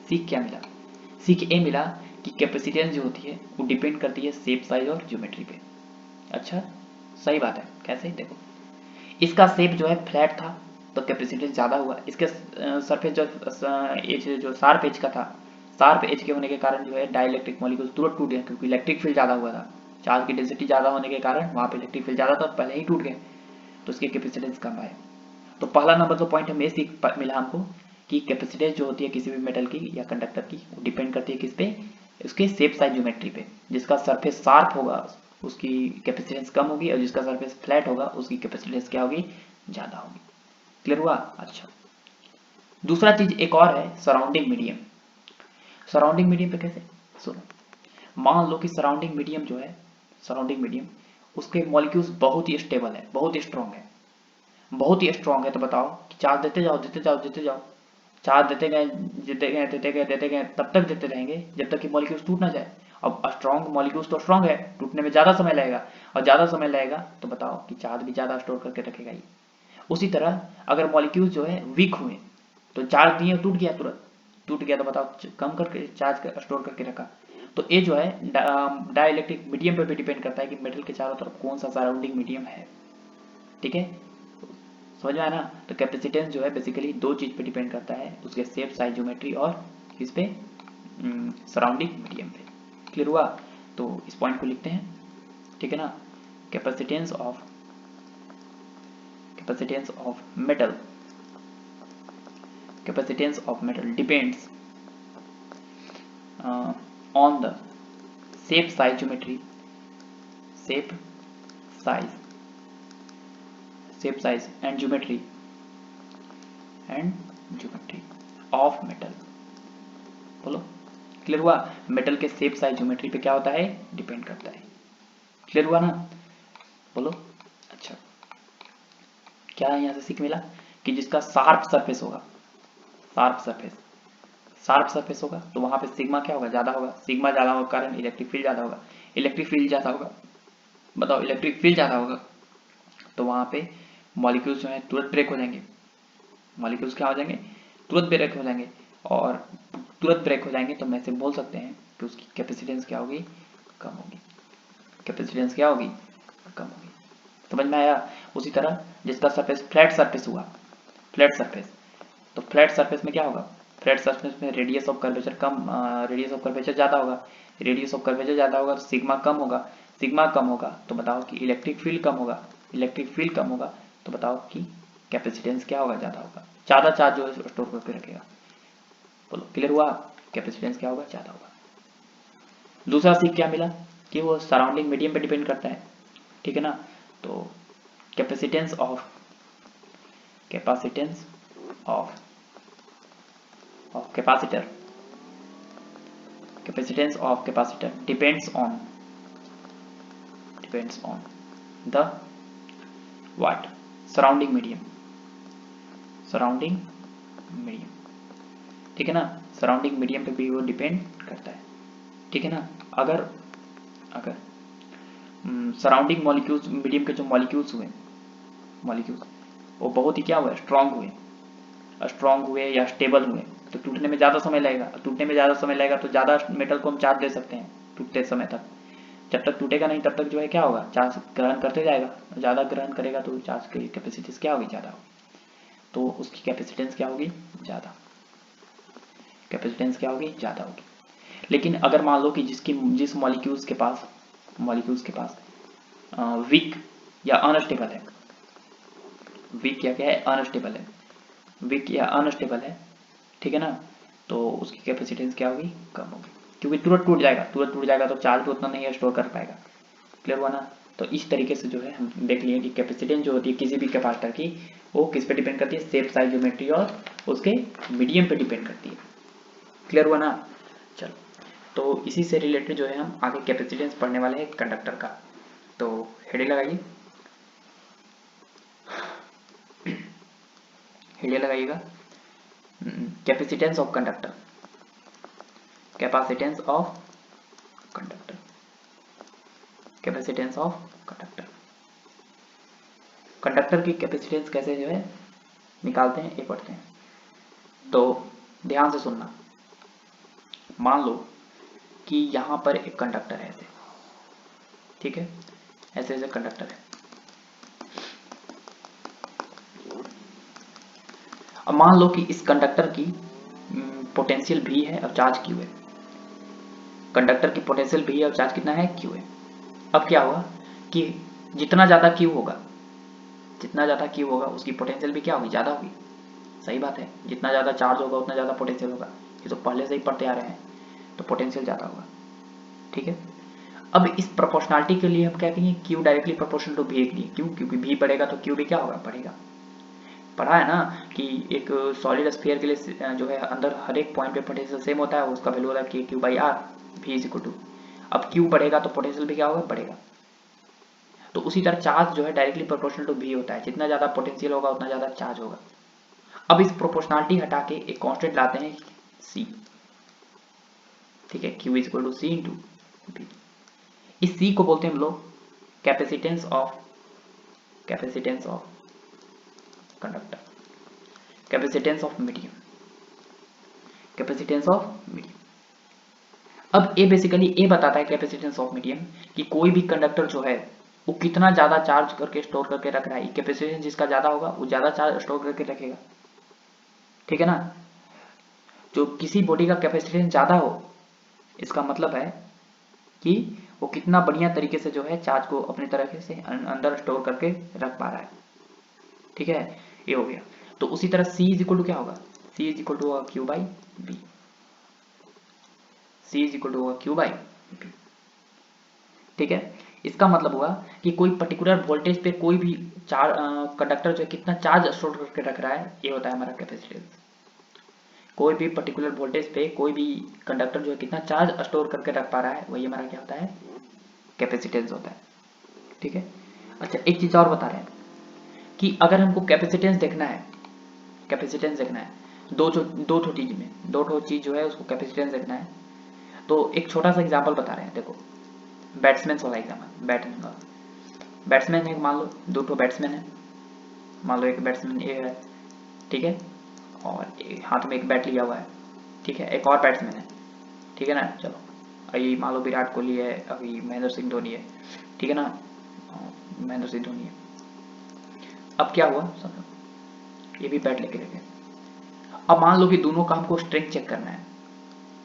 सीख क्या मिला? सीख ए मिला कि कैपेसिटेंस जो होती है वो डिपेंड करती है शेप, साइज और ज्योमेट्री पे। अच्छा, सही बात है। कैसे, देखो इसका शेप जो है फ्लैट था तो कैपेसिटेंस ज्यादा हुआ, इसके सरफेस जो एज जो शार्प एज का था, शार्प एज के होने के कारण जो है डाइलेक्ट्रिक मॉलिक्यूल तुरंत टूट गए, क्योंकि इलेक्ट्रिक फील्ड ज्यादा हुआ था, चार्ज की डेंसिटी ज्यादा होने के कारण वहां पे इलेक्ट्रिक फील्ड ज्यादा था, पहले ही टूट गए, तो उसकी कैपेसिटेंस कम आए। तो पहला नंबर जो पॉइंट हमें सीख मिला हमको कि कैपेसिटेंस जो होती है किसी भी मेटल की या कंडक्टर की, वो डिपेंड करती है किस पे, उसके शेप, साइज, ज्योमेट्री पे। जिसका सरफेस शार्प होगा उसकी कैपेसिटेंस कम होगी, और जिसका सरफेस फ्लैट होगा उसकी कैपेसिटेंस क्या होगी, ज्यादा होगी। क्लियर हुआ? अच्छा, दूसरा चीज एक और है, सराउंडिंग मीडियम। सराउंडिंग मीडियम पे कैसे, सुनो, मान लो कि सराउंडिंग मीडियम जो है, सराउंडिंग मीडियम उसके मॉलिक्यूल्स बहुत ही स्टेबल है, बहुत ही स्ट्रॉन्ग है, बहुत ही स्ट्रॉन्ग है। तो बताओ कि चार्ज देते जाओ देते जाओ देते जाओ, चार्ज देते गए देते गए देते गए देते गए, तब तक देते रहेंगे जब तक कि मॉलिक्यूल्स टूट ना जाए। अब स्ट्रॉन्ग मॉलिक्यूल्स तो स्ट्रॉन्ग है, टूटने में ज्यादा समय लगेगा, और ज्यादा समय लगेगा तो बताओ कि चार्ज भी ज्यादा स्टोर करके रखेगा ये। उसी तरह अगर मॉलिक्यूल्स जो है वीक हुए तो चार्ज दिए टूट गया, तुरंत टूट गया, तो बताओ कम करके चार्ज स्टोर करके रखा। तो ये जो है डाइलेक्ट्रिक मीडियम पर भी डिपेंड करता है कि मेटल के चारों तरफ कौन सा सराउंडिंग मीडियम है। ठीक है, समझ में आया ना। तो कैपेसिटेंस जो है बेसिकली दो चीज पे डिपेंड करता है, उसके शेप, साइज, ज्योमेट्री और किस पे, सराउंडिंग मीडियम पे। क्लियर हुआ। तो इस पॉइंट को लिखते हैं, ठीक है ना। Capacitance of metal, capacitance of metal depends on the shape, size, geometry, shape, size, and geometry of metal। बोलो क्लियर हुआ। मेटल के शेप, साइज, ज्योमेट्री पे क्या होता है, डिपेंड करता है। क्लियर हुआ ना, बोलो। अच्छा, क्या यहां से सीख मिला कि जिसका शार्प सरफेस होगा, शार्प सरफेस होगा तो वहां पे सिग्मा क्या होगा, ज्यादा होगा। सिग्मा ज्यादा होगा कारण इलेक्ट्रिक फील्ड ज्यादा होगा। इलेक्ट्रिक फील्ड ज्यादा होगा, बताओ, इलेक्ट्रिक फील्ड ज्यादा होगा तो वहां पे मॉलिक्यूल्स जो है तुरंत ब्रेक हो जाएंगे। मॉलिक्यूल्स क्या हो जाएंगे, तुरंत ब्रेक हो जाएंगे। और तुरंत ब्रेक हो जाएंगे तो मैं से बोल सकते हैं कि उसकी कैपेसिटेंस क्या होगी, कम होगी। कैपेसिटेंस क्या होगी, कम होगी। समझ में आया। उसी तरह जिसका सरफेस फ्लैट सरफेस हुआ, फ्लैट सरफेस, तो फ्लैट सरफेस में क्या होगा, फ्लैट सरफेस में radius of curvature come, radius of curvature ज्यादा होगा। रेडियस ऑफ कर्वेचर ज्यादा होगा तो सिग्मा कम होगा। सिग्मा कम होगा तो बताओ कि इलेक्ट्रिक फील्ड कम होगा। इलेक्ट्रिक फील्ड कम होगा तो बताओ कि कैपेसिटेंस क्या होगा, ज्यादा होगा। ज्यादा चार्ज जो है स्टोर करके रखेगा। बोलो क्लियर हुआ। कैपेसिटेंस क्या होगा, ज्यादा होगा। दूसरा सीख क्या मिला कि वो सराउंडिंग मीडियम पे डिपेंड करता है, ठीक है ना। तो capacitance of capacitor, capacitance of capacitor depends on the what, surrounding medium, ठीक है ना। सराउंडिंग मीडियम पे भी वो डिपेंड करता है, ठीक है ना। अगर सराउंडिंग मॉलिक्यूल्स, मीडियम के जो मॉलिक्यूल्स वो बहुत ही क्या हुए, स्ट्रांग हुए या स्टेबल हुए तो टूटने में ज़्यादा समय लगेगा। तो ज़्यादा मेटल को हम चार्ज दे सकते हैं टूटते समय तक। जब तक टूटेगा नहीं तब तक जो है क्या होगा, चार्ज ग्रहण करते जाएगा। ज़्यादा ग्रहण करेगा तो चार्ज की कैपेसिटी क्या होगी, ज़्यादा होगी। तो उसकी कैपेसिटेंस क्या होगी, ज़्यादा। होगी। लेकिन अगर मान लो कि जिस मॉलिक्यूल्स के पास वीक या अनस्टेबल है, ठीक है ना, तो उसकी कैपेसिटेंस क्या होगी, कम होगी। क्योंकि तुरंत टूट जाएगा तो चार्ज तो उतना नहीं स्टोर कर पाएगा। क्लियर हुआ ना। तो इस तरीके से जो है हम देख लिए कि कैपेसिटेंस जो होती है किसी भी कैपेसिटर की, वो किस पे डिपेंड करती है, शेप, साइज, ज्योमेट्री और उसके मीडियम पे डिपेंड करती है। क्लियर हुआ ना। चलो, तो इसी से रिलेटेड जो है हम आगे कैपेसिटेंस पढ़ने वाले हैं कंडक्टर का। तो हेडिंग लगाइए, कैपेसिटेंस ऑफ कंडक्टर। कंडक्टर की कैपेसिटेंस कैसे जो है निकालते हैं, ये पढ़ते हैं। तो ध्यान से सुनना। मान लो कि यहां पर एक कंडक्टर है ऐसे, ठीक है, ऐसे कंडक्टर है। अब मान लो कि इस कंडक्टर की पोटेंशियल भी है और चार्ज क्यू है। कंडक्टर की पोटेंशियल भी है और चार्ज कितना है, क्यू है। अब क्या होगा कि जितना ज्यादा क्यू होगा उसकी पोटेंशियल भी क्या होगी, ज्यादा होगी। सही बात है, जितना ज्यादा चार्ज होगा उतना ज्यादा पोटेंशियल होगा। ये तो पहले से ही पढ़ते आ रहे हैं, तो पोटेंशियल ज्यादा होगा, ठीक है। अब इस प्रोपोर्शनलिटी के लिए हम क्या कहेंगे, क्यू डायरेक्टली प्रोपोर्शनल टू भी के लिए। क्यों, क्योंकि भी बढ़ेगा तो क्यू भी क्या होगा, बढ़ेगा। पढ़ा है ना कि एक सॉलिड स्फीयर के लिए जो है अंदर हर एक पॉइंट पे पोटेंशियल सेम होता है, उसका वैल्यू होता है के क्यू बाई आर, भी इज इक्वल टू। अब क्यू बढ़ेगा तो पोटेंशियल भी क्या होगा, बढ़ेगा। तो उसी तरह चार्ज जो है डायरेक्टली प्रोपोर्शनल टू भी होता है, जितना ज्यादा पोटेंशियल होगा उतना ज्यादा चार्ज होगा। अब इस प्रोपोर्शनलिटी हटा के एक कांस्टेंट लाते हैं सी, ठीक है, Q is equal to C into B. इस सी को बोलते हैं हम लोग capacitance of conductor, capacitance of medium. अब ए बेसिकली ए बताता है कैपेसिटेंस ऑफ मीडियम कि कोई भी कंडक्टर जो है वो कितना ज़्यादा चार्ज करके स्टोर करके रख रहा है। कैपेसिटेंस जिसका ज़्यादा होगा वो ज़्यादा चार्ज स्टोर करके रखेगा, ठीक है ना। जो किसी बॉडी का कैपेसिटेंस ज़्यादा हो, इसका मतलब है कि वो कितना बढ़िया तरीके से जो है चार्ज को अपनी तरीके से अंदर स्टोर करके रख पा रहा है, ठीक है। ये हो गया। तो उसी तरह C इज इक्वल टू क्या होगा, C इज इक्वल टू होगा Q by B, C is equal to होगा Q बाई बी, ठीक है। इसका मतलब हुआ कि कोई पर्टिकुलर वोल्टेज पे कोई भी कंडक्टर जो है कितना चार्ज स्टोर करके रख रहा है, ये होता है हमारा कैपेसिटेंस। कोई भी पर्टिकुलर वोल्टेज पे कोई भी कंडक्टर जो है कितना चार्ज स्टोर करके रख पा रहा है, वही हमारा क्या होता है, कैपेसिटेंस होता है, ठीक है। अच्छा, एक चीज और बता रहे हैं कि अगर हमको कैपेसिटेंस देखना है, कैपेसिटेंस देखना है दो ठो चीज में, दो ठो चीज जो है उसको कैपेसिटेंस देखना है, तो एक छोटा सा एग्जांपल बता रहे हैं। देखो, बैट्समैन वाला एग्जाम्पल, बैट्समैन है, मान लो दो ठो बैट्समैन है, मान लो एक बैट्समैन ए है, ठीक है, और हाथ में एक बैट लिया हुआ है, ठीक है, एक और बैट्समैन है, ठीक है ना। चलो, अभी मान लो विराट कोहली है, अभी महेंद्र सिंह धोनी है, ठीक है ना, महेंद्र सिंह धोनी है। अब क्या हुआ, समझो, ये भी बैट लेके रखे। अब मान लो कि दोनों का हमको स्ट्रेंथ चेक करना है।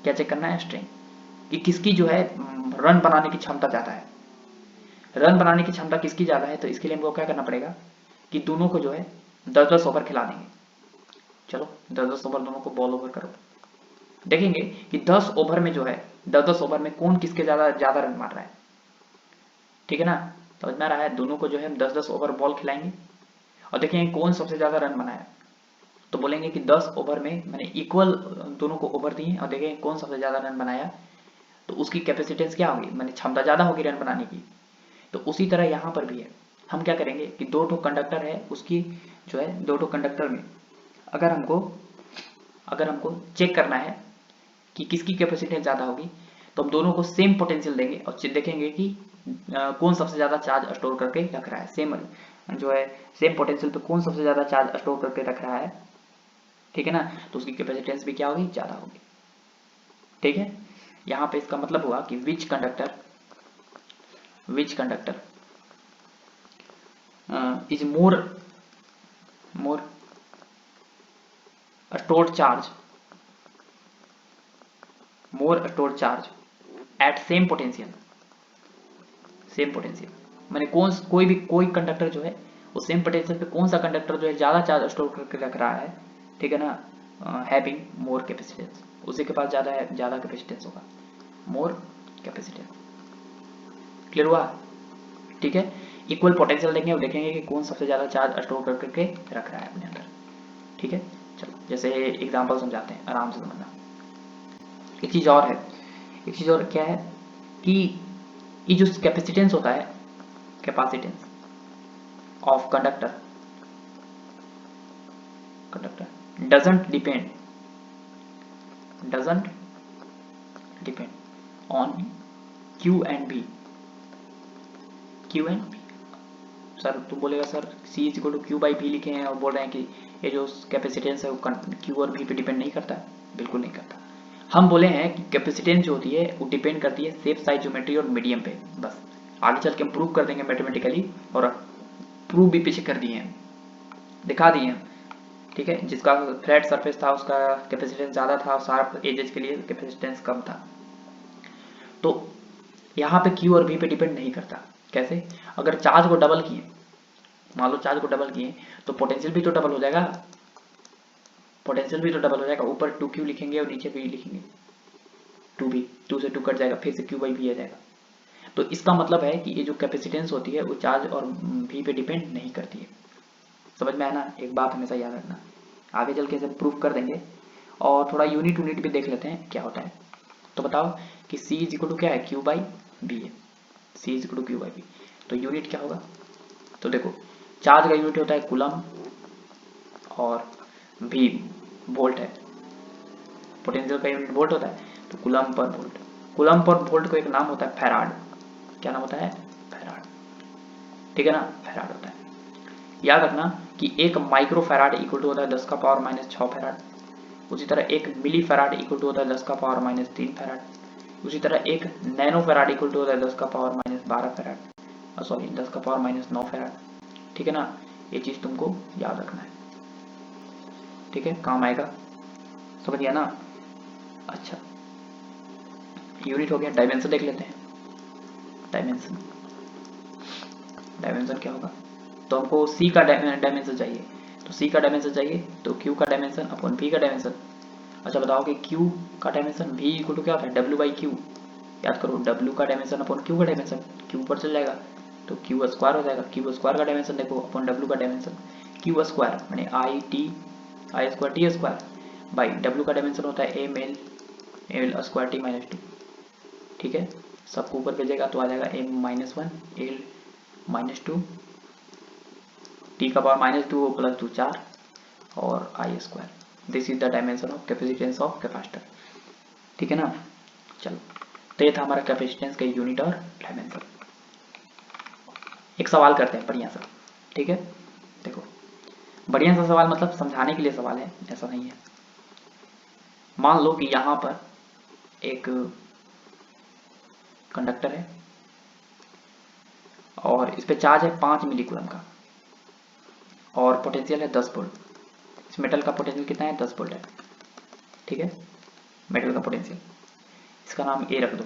क्या चेक करना है, स्ट्रेंथ, कि किसकी जो है रन बनाने की क्षमता ज़्यादा है। रन बनाने की क्षमता किसकी ज़्यादा है, तो इसके लिए हमको क्या करना पड़ेगा कि दोनों को जो है 10-10 ओवर खिला देंगे। चलो 10-10 ओवर दोनों को बॉल ओवर करो, देखेंगे कि 10 ओवर में जो है 10-10 ओवर में कौन किसके ज़्यादा ज़्यादा रन मार रहा है, ठीक है ना। समझ में आ रहा है, दोनों को जो है हम 10-10 ओवर बॉल खिलाएंगे और देखेंगे कौन सबसे ज़्यादा रन बनाया। तो बोलेंगे कि 10 ओवर में मैंने इक्वल दोनों को ओवर दिए और देखेंगे कौन सबसे ज़्यादा रन बनाया, तो उसकी कैपेसिटेंस क्या होगी, मैंने क्षमता ज़्यादा होगी रन बनाने की। तो उसी तरह यहाँ पर भी है, हम क्या करेंगे कि दो ठो कंडक्टर है, उसकी जो है दो ठो कंडक्टर में अगर हमको चेक करना है कि किसकी कैपेसिटेंस ज़्यादा होगी, तो हम दोनों को सेम पोटेंशियल देंगे और देखेंगे कि कौन सबसे ज़्यादा चार्ज स्टोर करके रख रहा है, सेम जो है सेम पोटेंशियल पे कौन सबसे ज़्यादा चार्ज स्टोर करके रख रहा है, ठीक है ना। तो उसकी कैपेसिटेंस भी क्या होगी, ज़्यादा होगी, ठीक है। यहाँ पे इसका मतलब हुआ कि which conductor is more stored charge at same potential मैंने कोई कंडक्टर जो है वो सेम पोटेंशियल पे कौन सा कंडक्टर जो है ज़्यादा चार्ज स्टोर करके रख रहा है, ठीक है ना, हैविंग मोर कैपेसिटेंस, उसी के पास ज़्यादा कैपेसिटेंस होगा, मोर कैपेसिटेंस। क्लियर हुआ, ठीक है। इक्वल पोटेंशियल देंगे और देखेंगे कि कौन सबसे ज़्यादा चार्ज स्टोर करके रख रहा है अपने अंदर, ठीक है। चलो, जैसे एग्जांपल समझाते हैं, आराम से समझना। एक चीज़ और क्या है कि ये जो कैपेसिटेंस होता है, capacitance of conductor doesn't depend on Q and B। Sir तुम बोलेगा sir C is equal to Q by B लिखे हैं और बोल रहे हैं कि ये जो कैपेसिटेंस है वो Q और B पे डिपेंड नहीं करता है। बिल्कुल नहीं करता। हम बोले हैं कि कैपेसिटेंस जो होती है वो डिपेंड करती है शेप, साइज, ज्योमेट्री और मीडियम पे। बस आगे चल के हम प्रूव कर देंगे मैथमेटिकली, और प्रूव भी पीछे कर दिए हैं, दिखा दिए हैं, ठीक है। जिसका फ्लैट सरफेस था उसका कैपेसिटेंस ज़्यादा था और शार्प एजेस के लिए कैपेसिटेंस कम था। तो यहाँ पे Q और B पे डिपेंड नहीं करता। कैसे, अगर चार्ज को डबल किए, मान लो चार्ज को डबल किए, तो पोटेंशियल भी तो डबल हो जाएगा, ऊपर 2Q लिखेंगे और नीचे B लिखेंगे, 2B, 2 से 2 कट जाएगा, फिर से Q बाई B आ जाएगा। तो इसका मतलब है कि ये जो कैपेसिटेंस होती है वो चार्ज और B पे डिपेंड नहीं करती है। समझ में आया ना, एक बात हमेशा याद रखना, आगे चल के इसे प्रूफ कर देंगे और थोड़ा यूनिट भी देख लेते हैं क्या होता है। तो बताओ कि C इज इक्वल टू क्या है, Q बाई बी है, C is equal to Q by B. तो यूनिट क्या होगा, तो देखो चार्ज का यूनिट होता है कूलम और V वोल्ट है, पोटेंशियल का यूनिट वोल्ट होता है, तो कूलम पर वोल्ट को एक नाम होता है फैराड। क्या नाम होता है, फैराड, ठीक है ना, फैराड होता है। याद रखना कि एक माइक्रो फैराड इक्वल टू होता है 10 का पावर माइनस 6 फैराड, उसी तरह एक मिली फैराड इक्वल टू होता है 10 का पावर माइनस 3 फैराड, उसी तरह एक नैनो फैराड इक्वल टू होता है 10 का पावर माइनस 12 फैराड, सॉरी 10 का पावर -9 फैराड, ठीक है ना। ये चीज़ तुमको याद रखना है, ठीक है, काम आएगा, समझ गया ना। अच्छा, यूनिट हो गया। डायमेंशन देख लेते हैं। डायमेंशन, डायमेंशन क्या होगा, तो हमको सी का डायमेंशन चाहिए, तो सी का डायमेंशन चाहिए तो क्यू का डायमेंशन अपॉन वी का डायमेंशन। अच्छा बताओ कि क्यू का डायमेंशन वी इक्वल टू क्या होता है, डब्ल्यू बाई क्यू। याद करो, डब्ल्यू का डायमेंशन अपॉन क्यू का डायमेंशन, क्यू पर चल जाएगा तो क्यू स्क्वायर हो जाएगा। क्यू स्क्वायर का डायमेंशन देखो अपॉन डब्ल्यू का डायमेंशन, क्यू स्क्वायर मैंने I square T square by W का डायमेंशन होता है एल स्क्वायर टी -2, ठीक है। सबको ऊपर भेजेगा तो आ जाएगा m-1 एल -2 टी का पावर -2 प्लस 2 4 और I square. This is the dimension of capacitance of capacitor, ठीक है ना। चलो, तो ये था हमारा कैपेसिटेंस का यूनिट और डायमेंशन। एक सवाल करते हैं बढ़िया सा, ठीक है। देखो, बढ़िया सा सवाल मतलब समझाने के लिए सवाल है, ऐसा नहीं है। मान लो कि यहाँ पर एक कंडक्टर है और इस पे चार्ज है 5 मिली कूलम का और पोटेंशियल है 10 वोल्ट। इस मेटल का पोटेंशियल कितना है, 10 वोल्ट है, ठीक है, मेटल का पोटेंशियल। इसका नाम ए रख दो।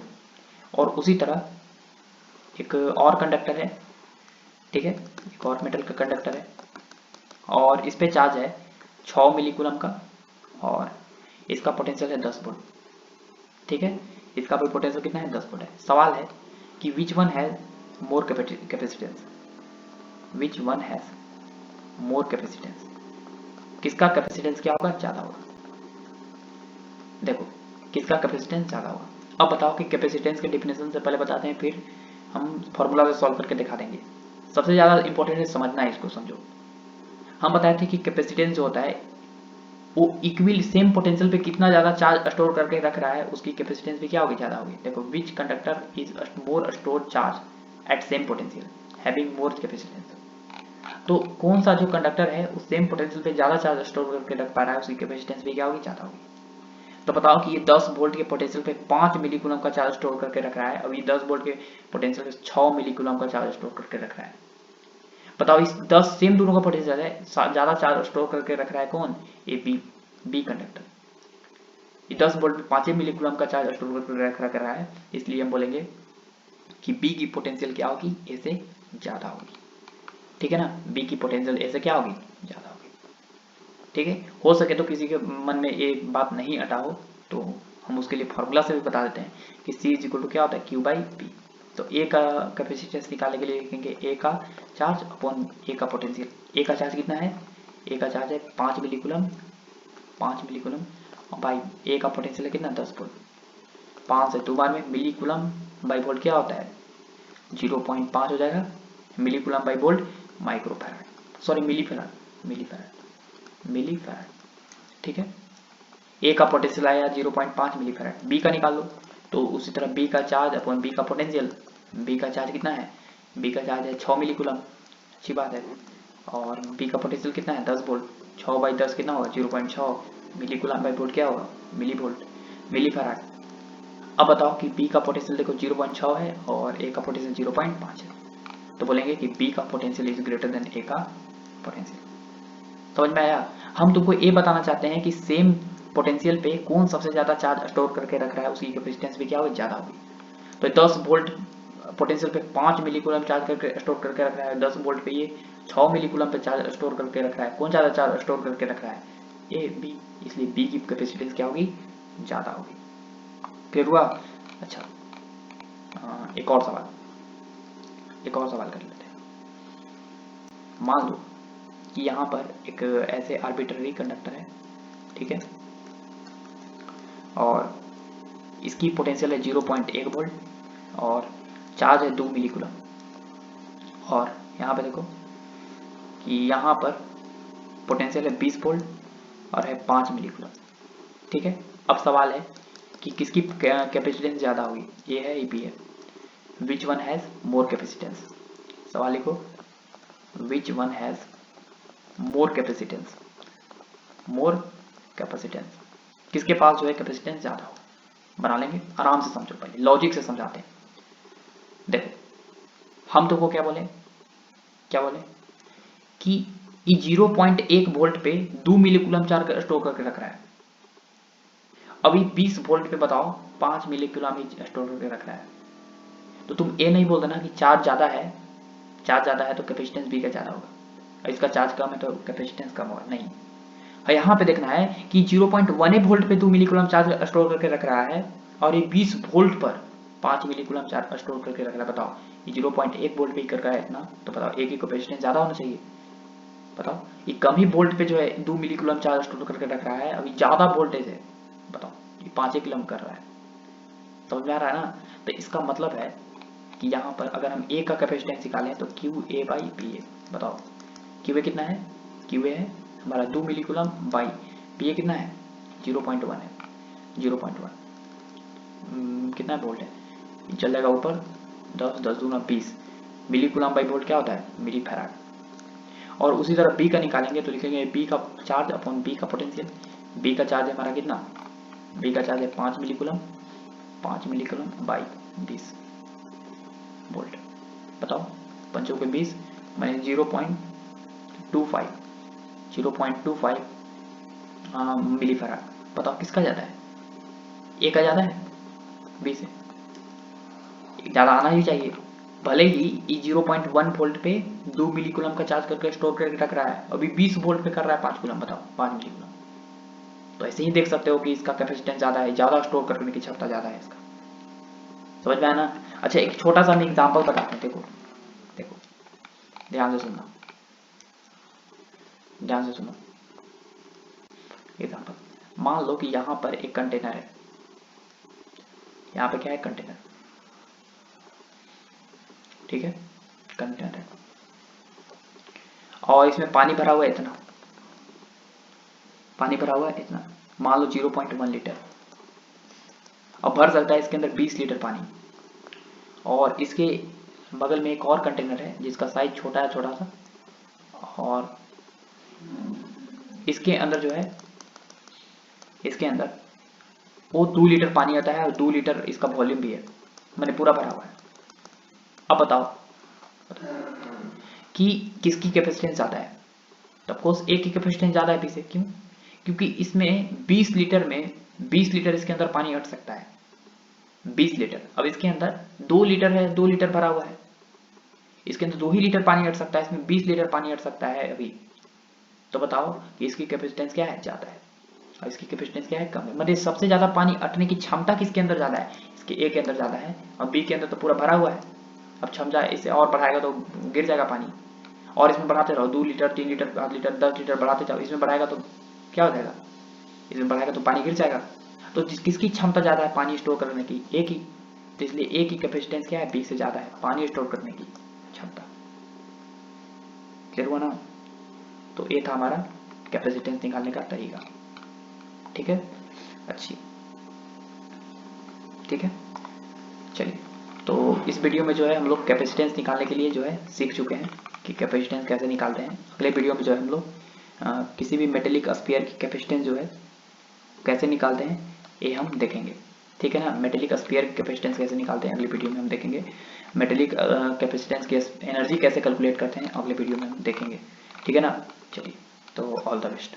और उसी तरह एक और कंडक्टर है, ठीक है, एक और मेटल का कंडक्टर है और इस पे चार्ज है 6 मिली कूलम का और इसका पोटेंशियल है 10 वोल्ट, ठीक है। इसका भी पोटेंशियल कितना है, 10 वोल्ट है। सवाल है कि which one has more capacitance, which one has more capacitance, किसका कैपेसिटेंस क्या होगा, ज़्यादा होगा। देखो, किसका कैपेसिटेंस ज़्यादा होगा। अब बताओ कि कैपेसिटेंस के डिफिनेशन से पहले बताते हैं, फिर हम फॉर्मूला से सॉल्व करके दिखा देंगे। सबसे ज़्यादा इंपॉर्टेंट है समझना है, इसको समझो। हम बताए थे कि कैपेसिटेंस जो होता है वो इक्वल सेम पोटेंशियल पे कितना ज़्यादा चार्ज स्टोर करके रख रहा है, उसकी कैपेसिटेंस भी क्या होगी, ज़्यादा होगी। देखो, which conductor is more store charge at same potential having more capacitance, तो कौन सा जो कंडक्टर है उस सेम पोटेंशियल पे ज़्यादा चार्ज स्टोर करके रख पा रहा है, उसकी कैपेसिटेंस भी क्या होगी, ज़्यादा होगी। तो बताओ कि ये 10 वोल्ट के पोटेंशियल पे 5 मिली कूलम का चार्ज स्टोर करके रख रहा है, अब ये 10 वोल्ट के पोटेंशियल पे 6 मिली कूलम का चार्ज स्टोर करके रख रहा है। बताओ, इस 10 सेम दोनों का पोटेंशियल है, ज़्यादा चार्ज स्टोर करके रख रहा है कौन, ए बी कंडक्टर। ये 10 वोल्ट पे 5 मिली कूलम का चार्ज स्टोर करके रख रहा है, इसलिए हम बोलेंगे कि बी की पोटेंशियल क्या होगी, ए से ज़्यादा होगी, ठीक है ना। बी की पोटेंशियल ए से क्या होगी, ज़्यादा होगी, ठीक है। हो सके तो किसी के मन में एक बात नहीं अटा हो तो हम उसके लिए फॉर्मूला से भी बता देते हैं कि सी इज इक्वल टू क्या होता है, क्यू बाई बी। तो ए का कैपेसिटेंस निकालने के लिए लिखेंगे ए का चार्ज अपॉन ए का पोटेंशियल। ए का चार्ज कितना है, ए का चार्ज है 5 मिली कूलम, 5 मिली कूलम और बाई ए का पोटेंशियल है कितना, 10 वोल्ट। 5 से 2 बार में मिली कूलम बाई वोल्ट क्या होता है, 0.5 हो जाएगा। Milli coulomb by volt micro farad, sorry milli farad, milli farad, ठीक है। ए का पोटेंशियल आया 0.5 मिली फैराड, बी का निकाल लो तो उसी तरह बी का चार्ज अपॉन बी का पोटेंशियल। बी का चार्ज कितना है, बी का चार्ज है 6 मिली कूलम, अच्छी बात है, और बी का पोटेंशियल कितना है, 10 वोल्ट। 6 बाई 10 कितना होगा, 0.6 मिली कूलम बाई वोल्ट क्या होगा, मिली वोल्ट, मिली फैराड। अब बताओ कि बी का पोटेंशियल देखो 0.6 है और ए का पोटेंशियल 0.5 है, तो बोलेंगे कि बी का पोटेंशियल इज ग्रेटर देन ए का पोटेंशियल। समझ में आया। हम तुमको ये बताना चाहते हैं कि सेम पोटेंशियल पे कौन सबसे ज़्यादा चार्ज स्टोर करके रख रहा है, उसकी कैपेसिटेंस भी क्या होगी, ज़्यादा होगी। तो 10 वोल्ट पोटेंशियल पे 5 मिली कूलम चार्ज करके स्टोर करके रख रहा है, 10 वोल्ट पे ये 6 मिली कूलम पे चार्ज स्टोर करके रख रहा है, कौन ज़्यादा चार्ज स्टोर करके रख रहा है, ए बी, इसलिए बी की कैपेसिटेंस क्या होगी, ज़्यादा होगी। क्लियर हुआ। अच्छा, एक और सवाल कर लेते हैं। मान लो कि यहाँ पर एक ऐसे आर्बिट्ररी कंडक्टर है, ठीक है, और इसकी पोटेंशियल है 0.1 वोल्ट और चार्ज है 2 मिली कूलम। और यहाँ पे देखो कि यहाँ पर पोटेंशियल है 20 वोल्ट और है 5 मिली कूलम, ठीक है। अब सवाल है कि किसकी कैपेसिटेंस ज़्यादा होगी, ये है, बी है। Which one has more capacitance, सवाल लिखो, which one has more capacitance, more capacitance, किसके पास जो है कैपेसिटेंस ज़्यादा हो। बना लेंगे, आराम से समझो, पहले लॉजिक से समझाते हैं। देखो, हम तो को क्या बोले कि ये 0.1 वोल्ट पे 2 मिली कूलम चार्ज स्टोर करके रख रहा है। अभी 20 वोल्ट पे बताओ 5 मिली कूलम स्टोर करके रख रहा है। तो तुम ये नहीं बोल देना कि चार्ज ज्यादा है तो कैपेसिटेंस भी का ज्यादा होगा, इसका चार्ज कम है तो कैपेसिटेंस कम होगा, नहीं। यहाँ पे देखना है कि 0.18 वोल्ट पे 2 मिली कूलम चार्ज स्टोर करके रख रहा है और ये 20 वोल्ट पर 5 मिली कूलम चार्ज स्टोर करके रख रहा है। बताओ ये 0.1 वोल्ट पे ही कर रहा है इतना, तो बताओ एक ही कैपेसिटेंस ज्यादा होना चाहिए। बताओ ये कम ही वोल्ट पे जो है 2 मिली कूलम चार्ज स्टोर करके रख रहा है, अभी ज्यादा वोल्टेज है, बताओ ये 5 कूलम कर रहा है। समझ में आ रहा है ना? तो इसका मतलब है कि यहाँ पर अगर हम ए का कैपेसिटेंस निकालें तो Q A by P A. बताओ क्यू ए कितना है? क्यू ए है हमारा 2 मिली कूलम बाई पी ए कितना है? 0.1 है। 0.1 कितना वोल्ट है? चल जाएगा ऊपर 10 10 दूना 20 मिली कूलम बाई वोल्ट क्या होता है? मिली फैराड। और उसी तरह बी का निकालेंगे तो लिखेंगे बी का चार्ज अपॉन बी का पोटेंशियल। बी का चार्ज है हमारा कितना? बी का चार्ज है 5 मिली कूलम बाई 20 वोल्ट। बताओ 5 के 20 मैंने 0.25 मिली फैराड। बताओ किसका ज्यादा है? ए का ज्यादा है बी से, ज्यादा आना ही चाहिए। भले ही ई 0.1 वोल्ट पे 2 मिली कूलम का चार्ज करके स्टोर करके रख रहा है, अभी 20 वोल्ट पे कर रहा है 5 कूलम। बताओ 5 मिली कूलम। तो ऐसे ही देख सकते हो कि इसका कैपेसिटेंस ज्यादा है, ज्यादा स्टोर करने की क्षमता ज्यादा है इसका। समझ में आया ना? अच्छा एक छोटा सा मैं एग्जाम्पल बताता हूँ, देखो देखो ध्यान से सुनना, ध्यान से सुनो। एग्जाम्पल मान लो कि यहाँ पर एक कंटेनर है, यहाँ पे क्या है? कंटेनर, ठीक है कंटेनर है और इसमें पानी भरा हुआ है इतना, पानी भरा हुआ है इतना, मान लो 0.1 लीटर। अब भर सकता है इसके अंदर 20 लीटर पानी। और इसके बगल में एक और कंटेनर है जिसका साइज छोटा है, छोटा सा, और इसके अंदर जो है, इसके अंदर वो 2 लीटर पानी आता है और 2 लीटर इसका वॉल्यूम भी है, मैंने पूरा भरा हुआ है। अब बताओ कि किसकी कैपेसिटेंस ज्यादा है? तो ऑफकोर्स ए की कैपेसिटेंस ज्यादा है बी से। क्यों? क्योंकि इसमें 20 लीटर में 20 लीटर इसके अंदर पानी अट सकता है, 20 लीटर। अब इसके अंदर 2 लीटर है, 2 लीटर भरा हुआ है, इसके अंदर 2 ही लीटर पानी अट सकता है, इसमें 20 लीटर पानी अट सकता है अभी। तो बताओ कि इसकी कैपेसिटेंस क्या है? ज्यादा है, और इसकी कैपेसिटेंस क्या है? कम है। मतलब सबसे ज्यादा पानी अटने की क्षमता किसके अंदर ज्यादा है? इसके ए के अंदर ज्यादा है, और बी के अंदर तो पूरा भरा हुआ है। अब क्षमता इसे और बढ़ाएगा तो गिर जाएगा पानी, और इसमें बढ़ाते रहो 2 लीटर 3 लीटर 5 लीटर 10 लीटर बढ़ाते जाओ, इसमें बढ़ाएगा तो क्या हो जाएगा? इसमें बढ़ाएगा तो पानी गिर जाएगा। तो किसकी क्षमता ज्यादा है पानी स्टोर करने की? ए की। तो इसलिए ए की कैपेसिटेंस क्या है? बी से ज्यादा है पानी स्टोर करने की क्षमता। क्लियर हुआ ना? तो ये था हमारा कैपेसिटेंस निकालने का तरीका, ठीक है? अच्छी, ठीक है चलिए। तो इस वीडियो में जो है हम लोग कैपेसिटेंस निकालने के लिए जो है सीख चुके हैं कि कैपेसिटेंस कैसे निकालते हैं। अगले वीडियो में जो है हम लोग किसी भी मेटेलिक स्फीयर की कैपेसिटेंस जो है कैसे निकालते हैं ये हम देखेंगे, ठीक है ना? मेटेलिक स्फीयर की कैपेसिटेंस कैसे निकालते हैं अगली वीडियो में हम देखेंगे। मेटेलिक कैपेसिटेंस की एनर्जी कैसे कैलकुलेट करते हैं अगले वीडियो में हम देखेंगे, ठीक है ना? चलिए तो ऑल द बेस्ट।